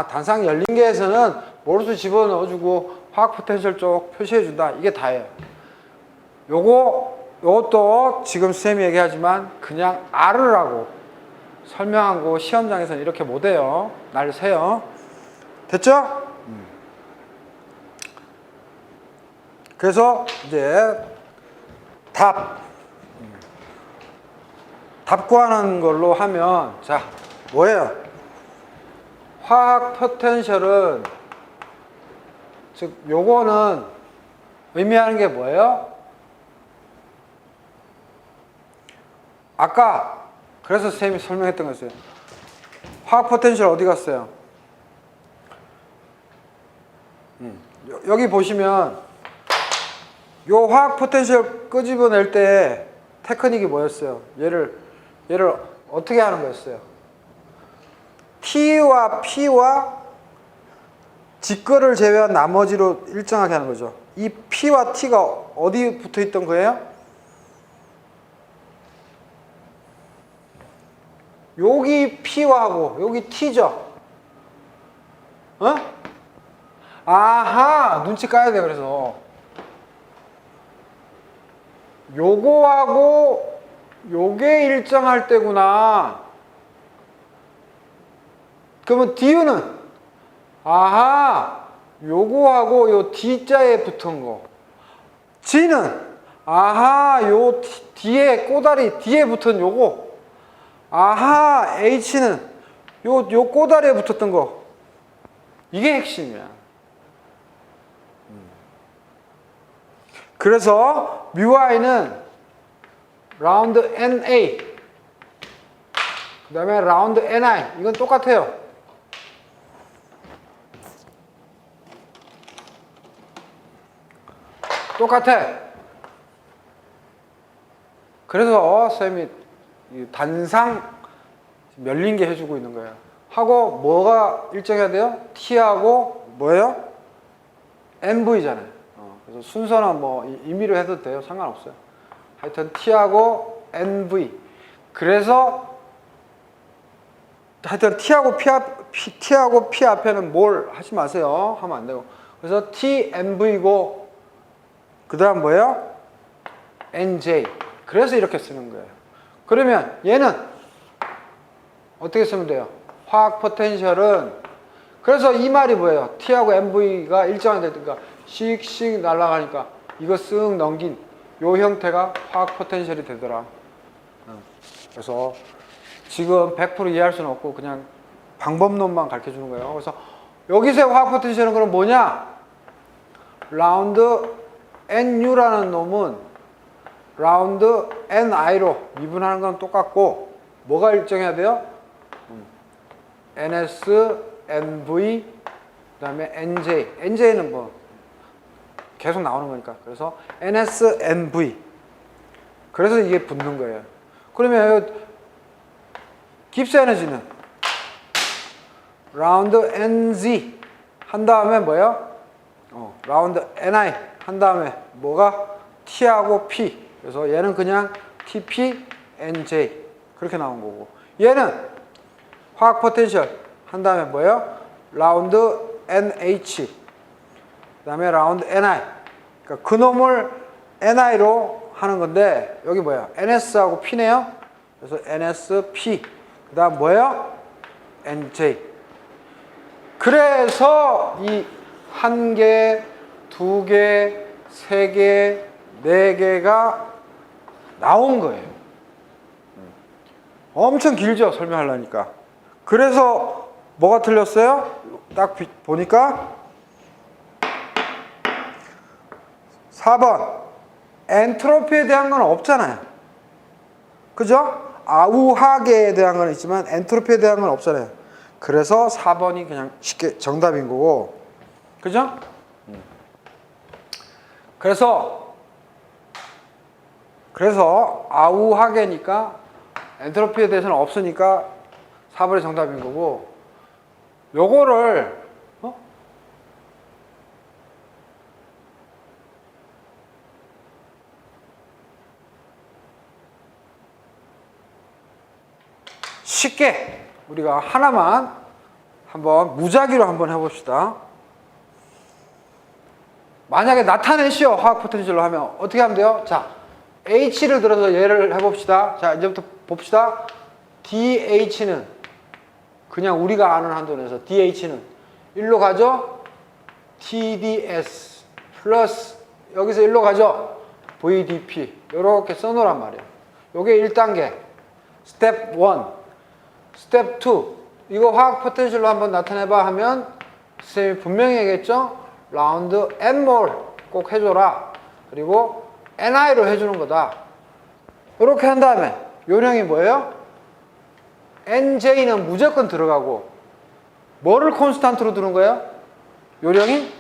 단상 열린 개에서는 몰수 집어넣어주고 화학 포텐셜 쪽 표시해준다. 이게 다예요. 요것도 지금 쌤이 얘기하지만 그냥 R라고 설명한 거 시험장에서는 이렇게 못해요. 날 세요. 됐죠? 그래서 이제 답 구하는 걸로 하면, 자, 뭐예요? 화학 포텐셜은, 즉 요거는 의미하는 게 뭐예요? 아까 그래서 쌤이 설명했던 거였어요. 화학 포텐셜 어디 갔어요? 여기 보시면 요 화학 포텐셜 끄집어낼 때 테크닉이 뭐였어요? 얘를 어떻게 하는 거였어요? T와 P와 직거를 제외한 나머지로 일정하게 하는 거죠. 이 P와 T가 어디 붙어 있던 거예요? 여기 P와 하고 여기 T죠. 아하, 눈치 까야 돼. 그래서 요거하고 요게 일정할 때구나. 그러면 Du는 아하, 요거하고 요 D자에 붙은 거. G는 아하, 요 D에 꼬다리 D에 붙은 요거. 아하, H는 요 꼬다리에 붙었던 거. 이게 핵심이야. 그래서 뮤i는 라운드 NA, 그 다음에 라운드 NI. 이건 똑같아요. 똑같아. 그래서 쌤이 단상 열린 게 해주고 있는 거예요. 하고 뭐가 일정해야 돼요? T하고 뭐예요? NV잖아요. 그래서 순서는 뭐 임의로 해도 돼요. 상관없어요. 하여튼 T하고 NV. 그래서 하여튼 T하고 P 앞에는 뭘 하지 마세요. 하면 안 되고. 그래서 T, NV고 그 다음 뭐예요? NJ. 그래서 이렇게 쓰는 거예요. 그러면 얘는 어떻게 쓰면 돼요? 화학 포텐셜은 그래서 이 말이 뭐예요? T하고 MV가 일정이 되니까 씩씩 날아가니까 이거 쓱 넘긴 요 형태가 화학 포텐셜이 되더라. 그래서 지금 100% 이해할 수는 없고 그냥 방법론만 가르쳐 주는 거예요. 그래서 여기서의 화학 포텐셜은 그럼 뭐냐? 라운드 NU라는 놈은 라운드 NI로 미분하는 건 똑같고 뭐가 일정해야 돼요? NS, NV, 그 다음에 NJ. NJ는 뭐 계속 나오는 거니까. 그래서 NS, NV. 그래서 이게 붙는 거예요. 그러면 깁스 에너지는 라운드 NZ 한 다음에 뭐예요? 라운드 NI 한 다음에 뭐가? T하고 P. 그래서 얘는 그냥 TP, NJ 그렇게 나온 거고 얘는 화학 포텐셜 한 다음에 뭐예요? 라운드 NH 그 다음에 라운드 NI 그러니까 그놈을 NI로 하는 건데 여기 뭐야? NS하고 P네요. 그래서 NSP 그 다음 뭐예요? NJ 그래서 이 한 개, 두 개, 세 개, 네 개가 나온 거예요. 엄청 길죠? 설명하려니까. 그래서 뭐가 틀렸어요? 딱 보니까 4번 엔트로피에 대한 건 없잖아요. 그죠? 아우하게에 대한 건 있지만 엔트로피에 대한 건 없잖아요. 그래서 4번이 그냥 쉽게 정답인 거고 그죠? 그래서 아우하게니까 엔트로피에 대해서는 없으니까 4번이 정답인 거고 요거를 쉽게 우리가 하나만 한번 무작위로 한번 해봅시다. 만약에 나타내시오 화학 포텐셜로 하면 어떻게 하면 돼요? 자, H를 들어서 예를 해봅시다. 자, 이제부터 봅시다. DH는 그냥 우리가 아는 한도 내에서 DH는 1로 가죠? TDS 플러스 여기서 1로 가죠? VDP 이렇게 써놓으란 말이에요. 요게 1단계 스텝 1 스텝 2 이거 화학 포텐셜로 한번 나타내봐 하면 선생님이 분명히 얘기했죠? 라운드 N몰 꼭 해줘라. 그리고 NI로 해주는 거다. 이렇게 한 다음에 요령이 뭐예요? NJ는 무조건 들어가고 뭐를 콘스탄트로 두는 거예요? 요령이?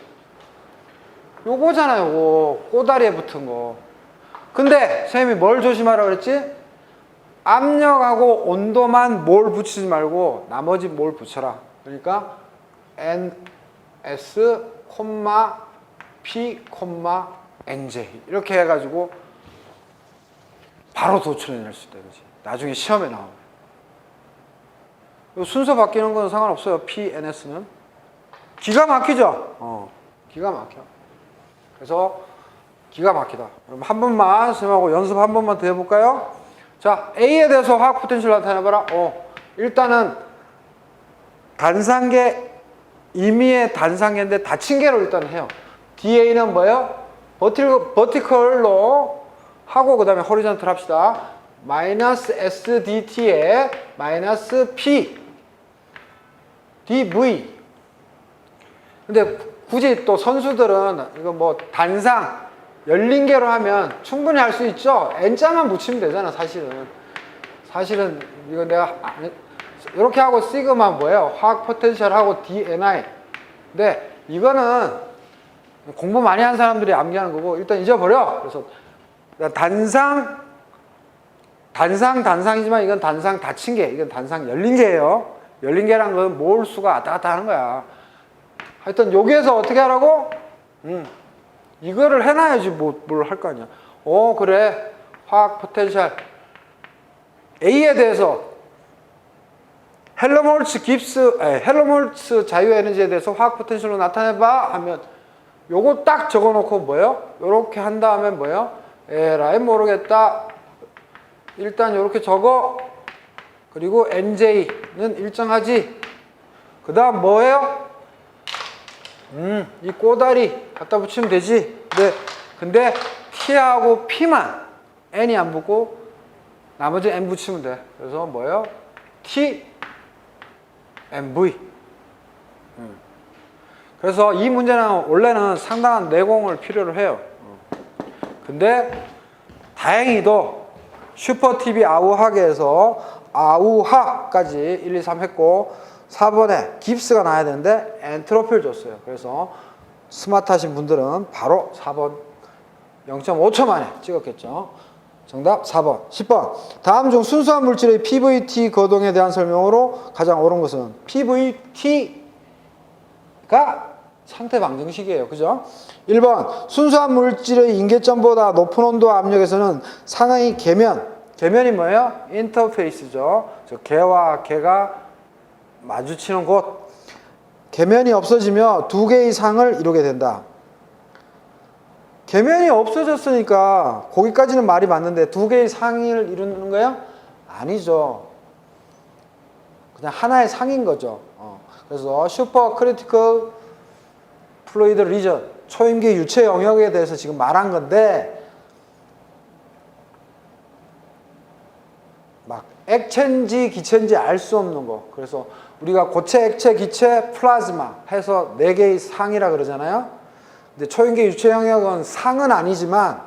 요거잖아요. 요거 꼬다리에 붙은 거. 근데 선생님이 뭘 조심하라 그랬지? 압력하고 온도만 몰 붙이지 말고 나머지 몰 붙여라. 그러니까 NS, P, NJ 이렇게 해가지고 바로 도출해낼 수 있다. 그렇지? 나중에 시험에 나오면 순서 바뀌는 건 상관없어요. P, NS는 기가 막히죠? 기가 막혀. 그래서 기가 막히다. 그럼 한 번만 선생님하고 연습 한 번만 더 해볼까요? 자, A에 대해서 화학 포텐셜 나타내봐라. 일단은 단상계 임의의 단상계인데 닫힌 계로 일단 해요. DA는 뭐예요? 버티컬로 하고 그 다음에 호리전탈 합시다. 마이너스 SDT에 마이너스 P DV. 근데 굳이 또 선수들은 이거 뭐 단상 열린 계로 하면 충분히 할 수 있죠. N자만 붙이면 되잖아. 사실은 이거 내가 이렇게 하고 시그마 뭐예요? 화학 포텐셜하고 DNI. 근데 이거는 공부 많이 한 사람들이 암기하는 거고 일단 잊어버려. 그래서 단상이지만 이건 단상 닫힌 게, 이건 단상 열린 게예요. 열린 게란 건 몰 수가 왔다 갔다 하는 거야. 하여튼 여기에서 어떻게 하라고? 이거를 해놔야지 뭘 할 거 아니야. 그래. 화학 포텐셜 A에 대해서 헬로몰츠 자유 에너지에 대해서 화학 포텐셜로 나타내봐 하면 요거 딱 적어놓고 뭐예요? 요렇게 한 다음에 뭐예요? 에라이 모르겠다. 일단 요렇게 적어. 그리고 NJ는 일정하지. 그 다음 뭐예요? 이 꼬다리 갖다 붙이면 되지. 근데 T하고 P만 N이 안 붙고 나머지 N 붙이면 돼. 그래서 뭐예요? T, MV. 그래서 이 문제는 원래는 상당한 내공을 필요로 해요. 근데 다행히도 슈퍼TV 아우하게에서 아우하까지 1, 2, 3 했고 4번에 깁스가 나야 되는데 엔트로피를 줬어요. 그래서 스마트하신 분들은 바로 4번 0.5초 만에 찍었겠죠. 정답 4번. 10번. 다음 중 순수한 물질의 PVT 거동에 대한 설명으로 가장 옳은 것은 PVT가 상태 방정식이에요. 그죠? 1번. 순수한 물질의 인계점보다 높은 온도와 압력에서는 상의 계면이 뭐예요? 인터페이스죠. 개와 개가 마주치는 곳. 계면이 없어지며 두 개의 상을 이루게 된다. 계면이 없어졌으니까 거기까지는 말이 맞는데 두 개의 상을 이루는 거예요? 아니죠. 그냥 하나의 상인 거죠. 그래서 슈퍼 크리티컬 플루이드 리전, 초임계 유체 영역에 대해서 지금 말한 건데 막 액체인지 기체인지 알 수 없는 거. 그래서 우리가 고체, 액체, 기체, 플라즈마 해서 4개의 상이라 그러잖아요. 근데 초임계 유체 영역은 상은 아니지만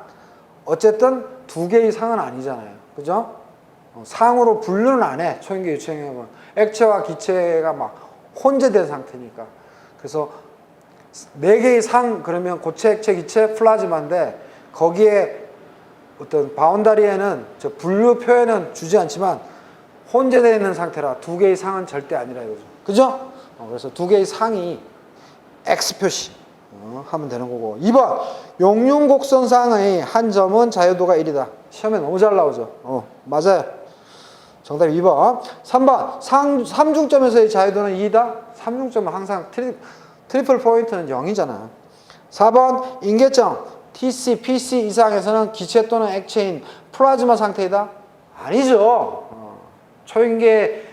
어쨌든 2개의 상은 아니잖아요. 그죠? 상으로 분류는 안 해. 초임계 유체 영역은 액체와 기체가 막 혼재된 상태니까. 그래서 4개의 상 그러면 고체, 액체, 기체, 플라즈마인데 거기에 어떤 바운다리에는 저 분류 표현은 주지 않지만 혼재되어 있는 상태라 2개의 상은 절대 아니라 이거죠. 그죠? 그래서 2개의 상이 X 표시 하면 되는 거고. 2번. 용융곡선상의 한 점은 자유도가 1이다. 시험에 너무 잘 나오죠. 맞아요. 정답 2번. 3번. 삼중점에서의 자유도는 2이다. 삼중점은 항상 트리플 포인트는 0이잖아. 4번. 인계점 TC, PC 이상에서는 기체 또는 액체인 플라즈마 상태이다. 아니죠. 초인계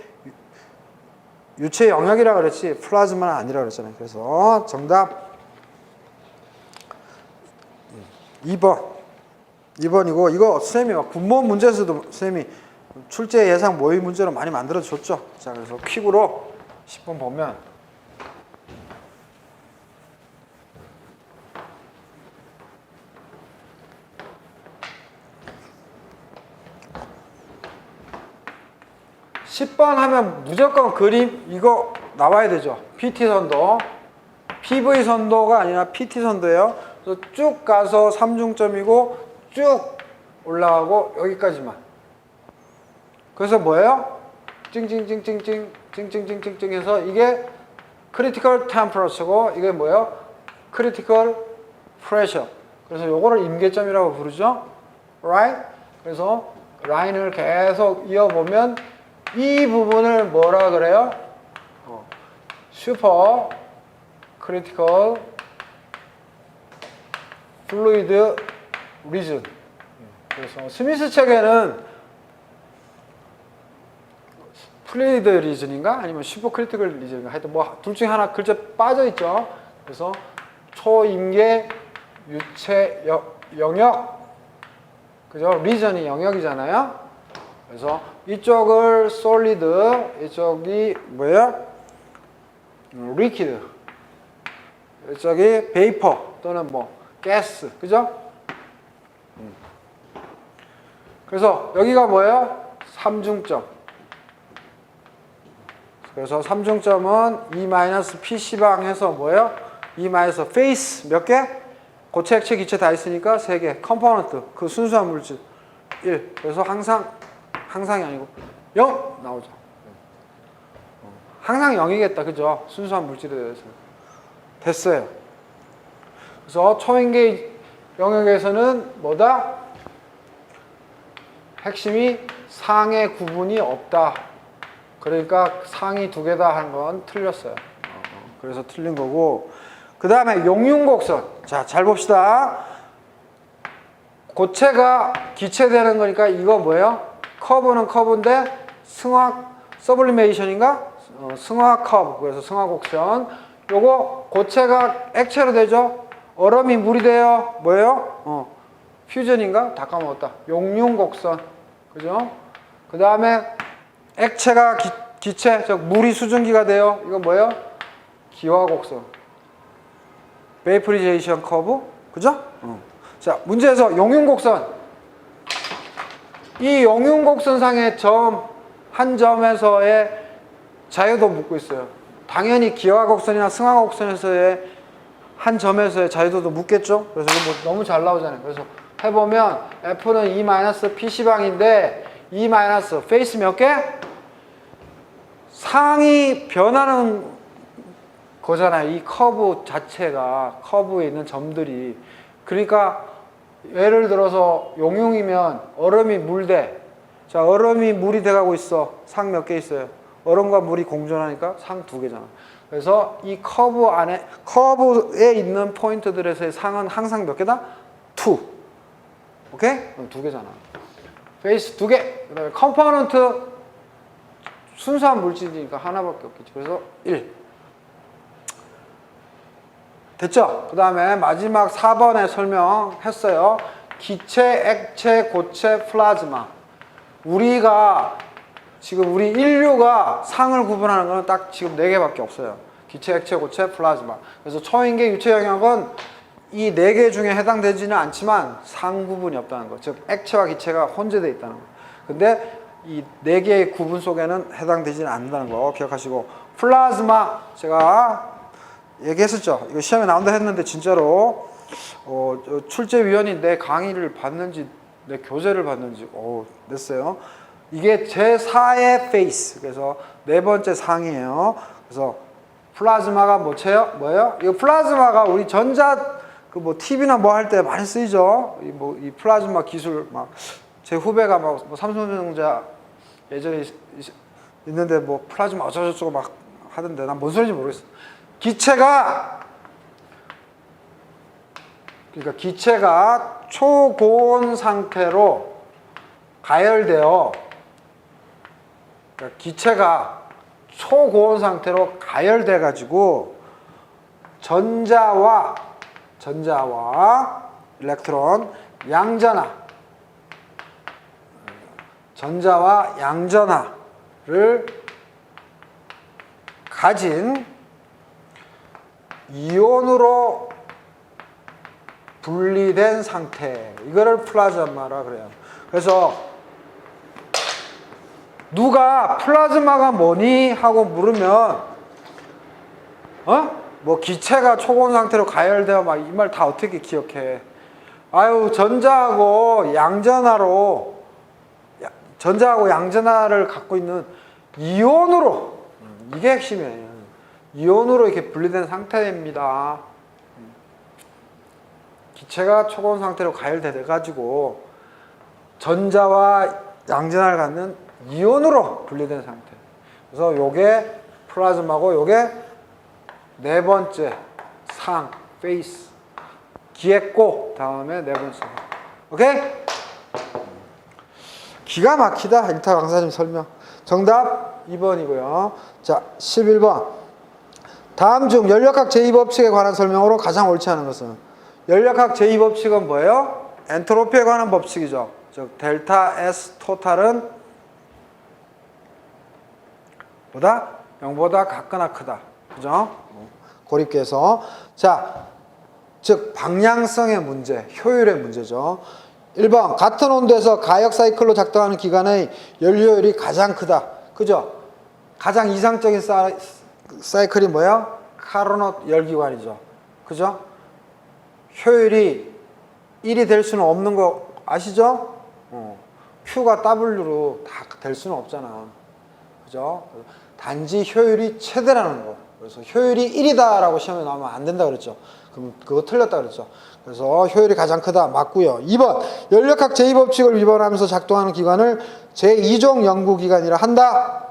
유체 영역이라 그랬지 플라즈마는 아니라 그랬잖아요. 그래서 정답 2번이고 이거 선생님이 군무원 문제에서도 선생님이 출제 예상 모의 문제로 많이 만들어 줬죠. 자, 그래서 퀵으로 10번 보면 10번 하면 무조건 그림 이거 나와야 되죠. PT 선도 PV선도가 아니라 PT선도예요. 그래서 쭉 가서 3중점이고 쭉 올라가고 여기까지만. 그래서 뭐예요? 찡찡찡찡찡 해서 이게 크리티컬 템퍼러처고 이게 뭐예요? 크리티컬 프레셔. 그래서 요거를 임계점이라고 부르죠. right? 그래서 라인을 계속 이어보면 이 부분을 뭐라 그래요? 슈퍼 크리티컬 플루이드 리전. 그래서 스미스 책에는 플루이드 리전인가 아니면 슈퍼 크리티컬 리전인가 하여튼 뭐 둘 중에 하나 글자 빠져 있죠. 그래서 초임계 유체 영역, 그죠? 리전이 영역이잖아요. 그래서 이쪽을 솔리드, 이쪽이 뭐야? 리퀴드, 이쪽이 베이퍼 또는 뭐 가스, 그죠? 그래서 여기가 뭐예요? 삼중점. 그래서 삼중점은 E-PC방 해서 뭐예요? E- 페이스 몇 개? 고체, 액체, 기체 다 있으니까 3개. 컴포넌트, 그 순수한 물질 1. 그래서 항상이 아니고 0 나오죠. 항상 0이겠다. 그죠? 순수한 물질에 대해서. 됐어요. 그래서 초임계 영역에서는 뭐다? 핵심이 상의 구분이 없다. 그러니까 상이 2개다 하는 건 틀렸어요. 그래서 틀린 거고. 그 다음에 용융곡선. 자, 잘 봅시다. 고체가 기체되는 거니까 이거 뭐예요? 커브는 커브인데 승화 서블리메이션인가? 승화 커브. 그래서 승화 곡선. 요거 고체가 액체로 되죠. 얼음이 물이 돼요. 뭐예요? 퓨전인가? 다 까먹었다. 용융곡선. 그죠? 그 다음에 액체가 기체, 즉 물이 수증기가 돼요. 이거 뭐예요? 기화곡선. 베이퍼리제이션 커브. 그죠? 자, 문제에서 용융곡선. 이 용융곡선상의 한 점에서의 자유도 묻고 있어요. 당연히 기화곡선이나 승하곡선에서의 한 점에서의 자유도도 묻겠죠? 그래서 이거 뭐 너무 잘 나오잖아요. 그래서 해보면 F는 E-PC방인데 E- 페이스 몇 개? 상이 변하는 거잖아요. 이 커브 자체가, 커브에 있는 점들이. 그러니까 예를 들어서 용융이면 얼음이 물대. 자, 얼음이 물이 돼가고 있어. 상 몇 개 있어요? 얼음과 물이 공존하니까 상 2개잖아. 그래서 이 커브 안에, 커브에 있는 포인트들에서의 상은 항상 몇 개다? 2. 오케이? 그럼 2개잖아. 페이스 2개. 그 다음에 컴포넌트, 순수한 물질이니까 하나밖에 없겠죠. 그래서 1. 됐죠? 그 다음에 마지막 4번에 설명했어요. 기체, 액체, 고체, 플라즈마. 우리가 지금 우리 인류가 상을 구분하는 거는 딱 지금 4개밖에 없어요. 기체, 액체, 고체, 플라즈마. 그래서 초인계 유체 영역은 이 4개 중에 해당되지는 않지만 상 구분이 없다는 거. 즉 액체와 기체가 혼재되어 있다는 거. 근데 이 4개의 구분 속에는 해당되지는 않는다는 거 기억하시고, 플라즈마 제가 얘기했었죠. 이거 시험에 나온다 했는데 진짜로 출제위원이 내 강의를 봤는지 내 교재를 봤는지 냈어요. 이게 제4의 페이스. 그래서 4번째 상이에요. 그래서 플라즈마가 뭐예요? 이거 플라즈마가 우리 전자 뭐 TV나 뭐 할 때 많이 쓰이죠. 이 플라즈마 기술 제 후배가 뭐 삼성전자 예전에 있는데 뭐 플라즈마 어쩌고저쩌고 막 하던데 난 뭔 소리인지 모르겠어. 기체가 초고온 상태로 가열되어, 기체가 초고온 상태로 가열돼 가지고 전자와 일렉트론, 전자와 양전하를 가진 이온으로 분리된 상태, 이거를 플라즈마라 그래요. 그래서 누가 플라즈마가 뭐니? 하고 물으면 뭐 기체가 초고온 상태로 가열되어 막 이 말 다 어떻게 기억해? 아유, 전자하고 양전하를 갖고 있는 이온으로, 이게 핵심이에요. 이온으로 이렇게 분리된 상태입니다. 기체가 초고온 상태로 가열돼 가지고 전자와 양전하를 갖는 이온으로 분리된 상태. 그래서 요게 플라즈마고, 요게 4번째 상, 페이스. 기획고 다음에 4번째. 오케이? 기가 막히다. 1타 강사님 설명. 정답 2번이고요. 자, 11번. 다음 중 연력학 제2법칙에 관한 설명으로 가장 옳지 않은 것은? 연력학 제2법칙은 뭐예요? 엔트로피에 관한 법칙이죠. 즉 델타 S 토탈은 0보다 같거나 크다. 그죠? 고립계에서. 자, 즉 방향성의 문제, 효율의 문제죠. 1번, 같은 온도에서 가역 사이클로 작동하는 기관의 연료율이 가장 크다. 그죠? 가장 이상적인 사이클이 뭐야? 카르노트 열기관이죠. 그죠? 효율이 1이 될 수는 없는 거 아시죠? Q가 W로 다 될 수는 없잖아. 그죠? 단지 효율이 최대라는 거. 그래서 효율이 1이다 라고 시험에 나오면 안 된다 그랬죠. 그럼 그거 틀렸다 그랬죠. 그래서 효율이 가장 크다. 맞고요. 2번, 연력학 제2법칙을 위반하면서 작동하는 기관을 제2종 연구기관이라 한다.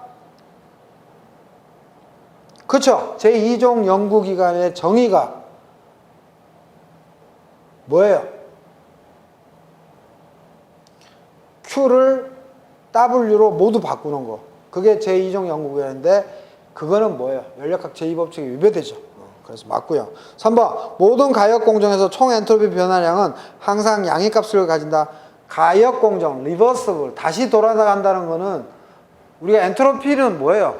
그쵸? 제2종 연구기관의 정의가 뭐예요? Q를 W로 모두 바꾸는 거. 그게 제2종 연구기관인데, 그거는 뭐예요? 연력학 제2법칙에 위배되죠. 그래서 맞고요. 3번 모든 가역 공정에서 총 엔트로피 변화량은 항상 양의 값을 가진다. 가역 공정, 리버서블, 다시 돌아간다는 거는 우리가 엔트로피는 뭐예요?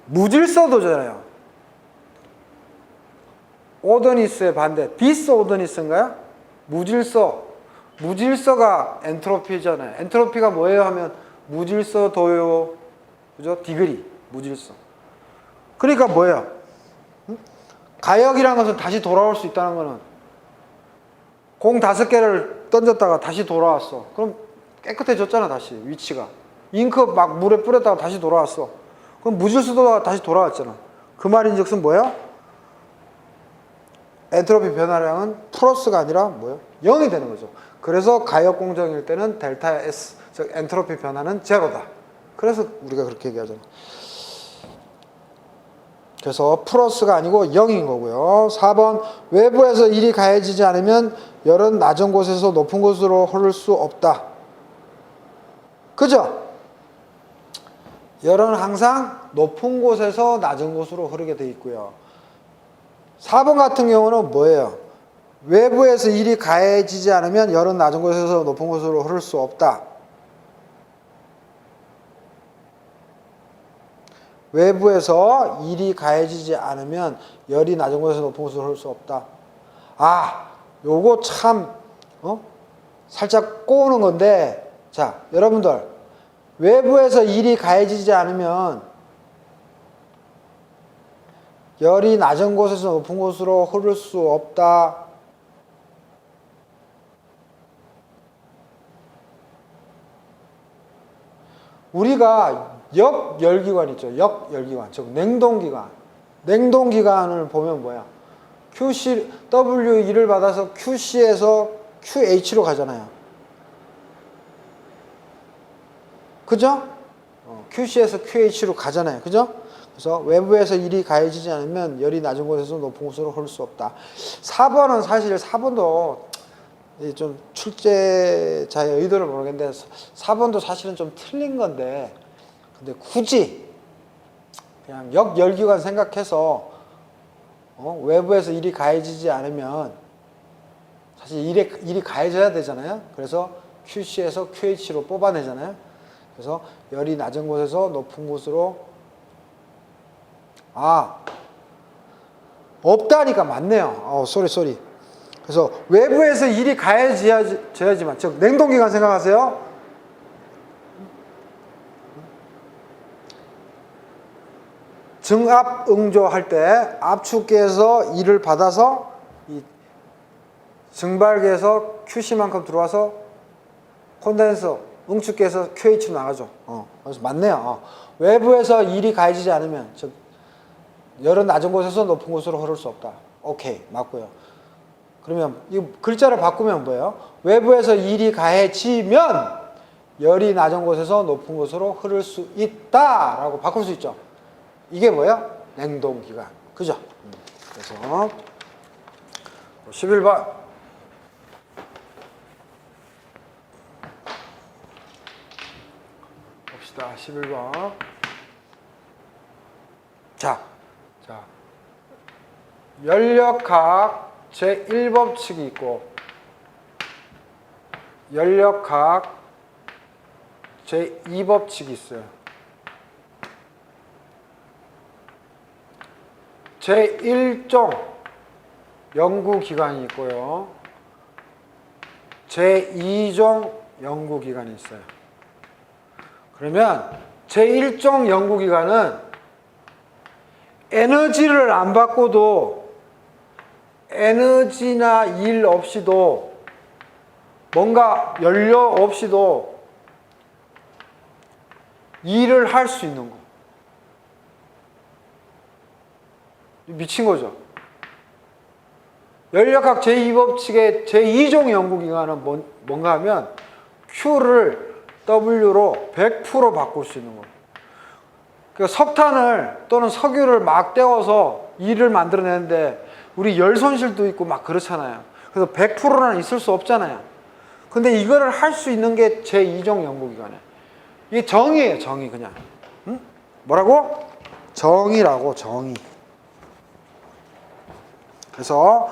무질서도잖아요. 오더니스의 반대, 디스오더니스인가요? 무질서. 무질서가 엔트로피잖아요. 엔트로피가 뭐예요 하면 무질서도요. 그죠? 디그리, 무질서. 그러니까 뭐예요? 가역이라는 것은 다시 돌아올 수 있다는 거는 공 5개를 던졌다가 다시 돌아왔어. 그럼 깨끗해졌잖아, 다시 위치가. 잉크 막 물에 뿌렸다가 다시 돌아왔어. 그럼 무질서도가 다시 돌아왔잖아. 그 말인즉슨 뭐예요? 엔트로피 변화량은 플러스가 아니라 뭐예요? 0이 되는 거죠. 그래서 가역 공정일 때는 델타 S, 즉 엔트로피 변화는 제로다. 그래서 우리가 그렇게 얘기하잖아. 그래서 플러스가 아니고 0인 거고요. 4번 외부에서 1이 가해지지 않으면 열은 낮은 곳에서 높은 곳으로 흐를 수 없다. 그죠? 열은 항상 높은 곳에서 낮은 곳으로 흐르게 돼 있고요. 4번 같은 경우는 뭐예요? 외부에서 1이 가해지지 않으면 열은 낮은 곳에서 높은 곳으로 흐를 수 없다. 외부에서 1이 가해지지 않으면 열이 낮은 곳에서 높은 곳으로 흐를 수 없다. 아, 요거 참 살짝 꼬우는 건데, 자, 여러분들 외부에서 1이 가해지지 않으면 열이 낮은 곳에서 높은 곳으로 흐를 수 없다. 우리가 역열기관 있죠. 역열기관, 즉 냉동기관. 냉동기관을 보면 뭐야? QC, W2를 받아서 QC에서 QH로 가잖아요. 그죠? QC에서 QH로 가잖아요. 그죠? 그래서 외부에서 1이 가해지지 않으면 열이 낮은 곳에서 높은 곳으로 흐를 수 없다. 4번은 사실 4번도 좀 출제자의 의도를 모르겠는데 4번도 사실은 좀 틀린 건데, 근데 굳이 그냥 역열기관 생각해서 외부에서 1이 가해지지 않으면 사실 1이 가해져야 되잖아요. 그래서 QC에서 QH로 뽑아내잖아요. 그래서 열이 낮은 곳에서 높은 곳으로, 없다니까 맞네요. 쏘리. 그래서 외부에서 1이 가해져야지만, 즉 냉동기관 생각하세요. 증압 응조할 때 압축기에서 1을 받아서 이 증발기에서 QC만큼 들어와서 콘덴서 응축기에서 QH로 나가죠. 그래서 맞네요. 외부에서 1이 가해지지 않으면, 즉 열은 낮은 곳에서 높은 곳으로 흐를 수 없다. 오케이, 맞고요. 그러면 이 글자를 바꾸면 뭐예요? 외부에서 1이 가해지면 열이 낮은 곳에서 높은 곳으로 흐를 수 있다라고 바꿀 수 있죠. 이게 뭐예요? 냉동기관. 그죠? 그래서 11번 봅시다. 11번. 자, 연력학 제1법칙이 있고 연력학 제2법칙이 있어요. 제1종 연구기관이 있고요. 제2종 연구기관이 있어요. 그러면 제1종 연구기관은 에너지를 안 받고도 에너지나 일 없이도 뭔가 연료 없이도 일을 할 수 있는 거. 미친 거죠. 연력학 제2법칙의 제2종 연구기관은 뭔가 하면 Q를 W로 100% 바꿀 수 있는 거예요. 그러니까 석탄을 또는 석유를 막 떼어서 일을 만들어내는데 우리 열 손실도 있고 막 그렇잖아요. 그래서 100%는 있을 수 없잖아요. 근데 이거를 할 수 있는 게 제2종 연구기관이에요. 이게 정의예요, 정의 그냥. 응? 뭐라고? 정의라고, 정의. 그래서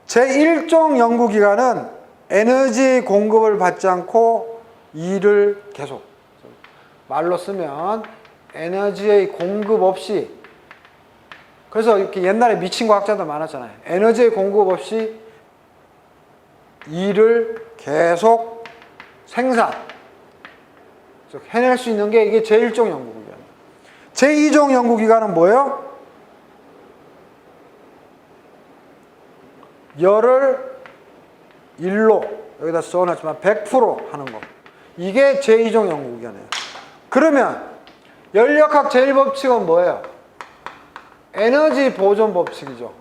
제1종 연구기관은 에너지 공급을 받지 않고 일을 계속, 말로 쓰면 에너지의 공급 없이, 그래서 이렇게 옛날에 미친 과학자들 많았잖아요. 에너지의 공급 없이 일을 계속 생산, 즉 해낼 수 있는 게 이게 제1종 연구기관. 제2종 연구기관은 뭐예요? 열을 일로, 여기다 써놨지만 100% 하는 거. 이게 제2종 연구기관이에요. 그러면 연력학 제1법칙은 뭐예요? 에너지 보존 법칙이죠.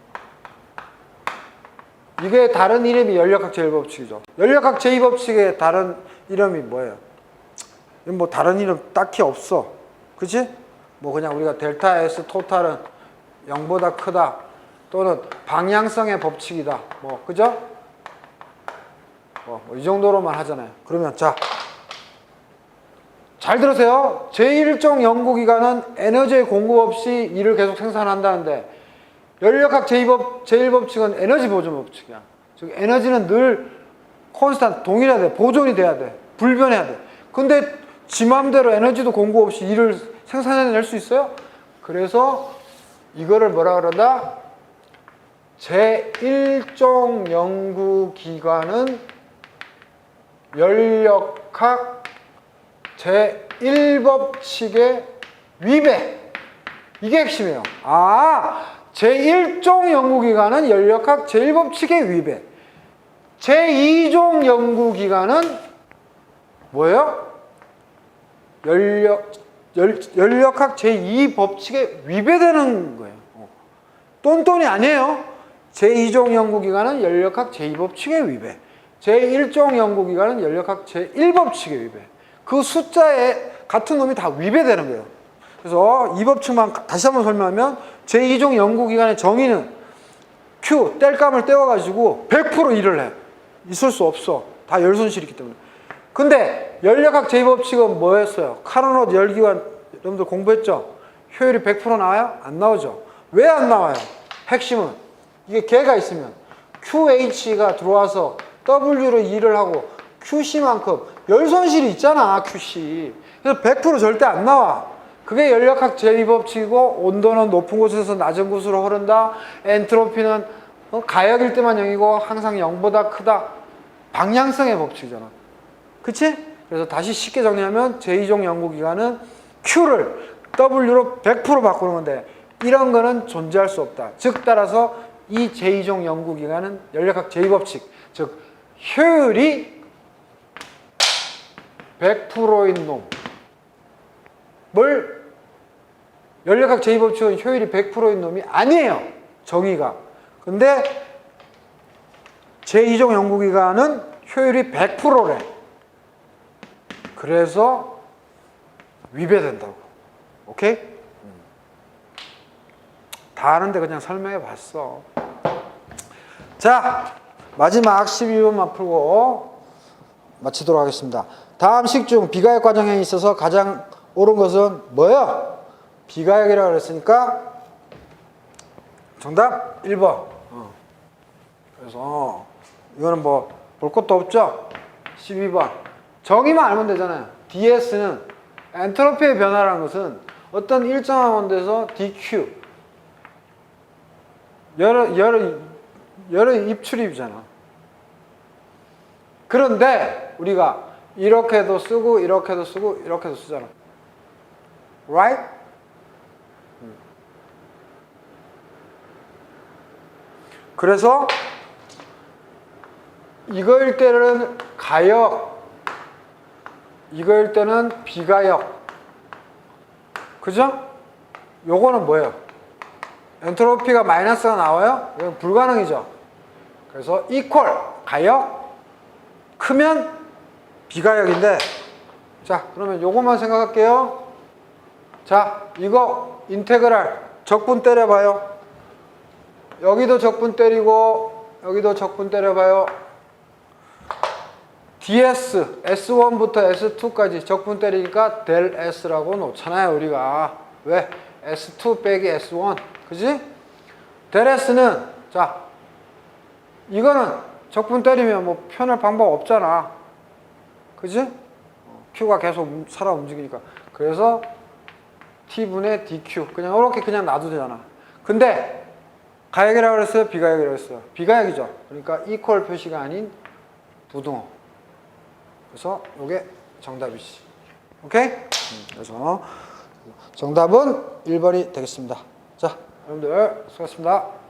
이게 다른 이름이 연력학 제1법칙이죠. 연력학 제2법칙의 다른 이름이 뭐예요? 뭐 다른 이름 딱히 없어. 그치? 뭐 그냥 우리가 델타 S 토탈은 0보다 크다. 또는 방향성의 법칙이다. 뭐, 그죠? 이 정도로만 하잖아요. 그러면 자, 잘 들으세요. 제1종 연구기관은 에너지의 공급 없이 일을 계속 생산한다는데 연력학 제1법칙은 에너지 보존 법칙이야. 즉 에너지는 늘 콘스탄트, 동일해야 돼. 보존이 돼야 돼. 불변해야 돼. 근데 지 맘대로 에너지도 공급 없이 일을 생산해낼 수 있어요? 그래서 이거를 뭐라 그러다? 제1종 연구기관은 연력학 제1법칙의 위배. 이게 핵심이에요. 제1종 연구기관은 연력학 제1법칙의 위배. 제2종 연구기관은 뭐예요? 연력학 제2법칙에 위배되는 거예요. 똔똔이 아니에요. 제2종 연구기관은 연력학 제2법칙의 위배. 제1종 연구기관은 연력학 제1법칙의 위배. 그 숫자에 같은 놈이 다 위배되는 거예요. 그래서 이 법칙만 다시 한번 설명하면 제2종 연구기관의 정의는 Q, 뗄감을 떼어가지고 100% 일을 해. 있을 수 없어. 다 열손실이기 때문에. 근데 연력학 제2법칙은 뭐였어요? 카르노트 열기관 여러분들 공부했죠? 효율이 100% 나와요? 안 나오죠? 왜 안 나와요? 핵심은 이게 개가 있으면 QH가 들어와서 W로 일을 하고 QC만큼 열손실이 있잖아. QC. 그래서 100% 절대 안 나와. 그게 연력학 제2법칙이고 온도는 높은 곳에서 낮은 곳으로 흐른다. 엔트로피는 가역일 때만 0이고 항상 0보다 크다. 방향성의 법칙이잖아. 그치? 그래서 다시 쉽게 정리하면 제2종 연구기관은 Q를 W로 100% 바꾸는 건데 이런 거는 존재할 수 없다. 즉 따라서 이 제2종 연구기관은 연력학 제2법칙, 즉 효율이 100%인 놈을 연력학 제2법칙은 효율이 100%인 놈이 아니에요. 정의가. 근데 제2종 연구기관은 효율이 100%래. 그래서 위배된다고. 오케이? 다 아는데 그냥 설명해 봤어. 자, 마지막 12번만 풀고 마치도록 하겠습니다. 다음 식 중 비가역 과정에 있어서 가장 옳은 것은 뭐예요? 비가역이라고 그랬으니까 정답 1번. 그래서 이거는 뭐 볼 것도 없죠? 12번. 정의만 알면 되잖아요. DS는 엔트로피의 변화라는 것은 어떤 일정한 온도에서 DQ 열의 입출입이잖아. 그런데 우리가 이렇게도 쓰고 이렇게도 쓰고 이렇게도 쓰잖아. Right? 그래서 이거일 때는 가역, 이거일 때는 비가역. 그죠? 요거는 뭐예요? 엔트로피가 마이너스가 나와요? 이건 불가능이죠. 그래서 이퀄, 가역, 크면 비가역인데, 자, 그러면 요것만 생각할게요. 자, 이거 인테그랄 적분 때려봐요. 여기도 적분 때리고 여기도 적분 때려봐요. ds, S1부터 S2까지 적분 때리니까 델 S라고 놓잖아요, 우리가. 왜? S2 빼기 S1. 그지? 델 S는, 자, 이거는 적분 때리면 뭐 표현할 방법 없잖아. 그지? Q가 계속 살아 움직이니까. 그래서 T분의 DQ. 그냥 이렇게 그냥 놔도 되잖아. 근데 가역이라고 그랬어요? 비가역이라고 그랬어요? 비가역이죠. 그러니까 이퀄 표시가 아닌 부등호. 그래서 이게 정답이지. 오케이? 그래서 정답은 1번이 되겠습니다. 자, 여러분들 수고하셨습니다.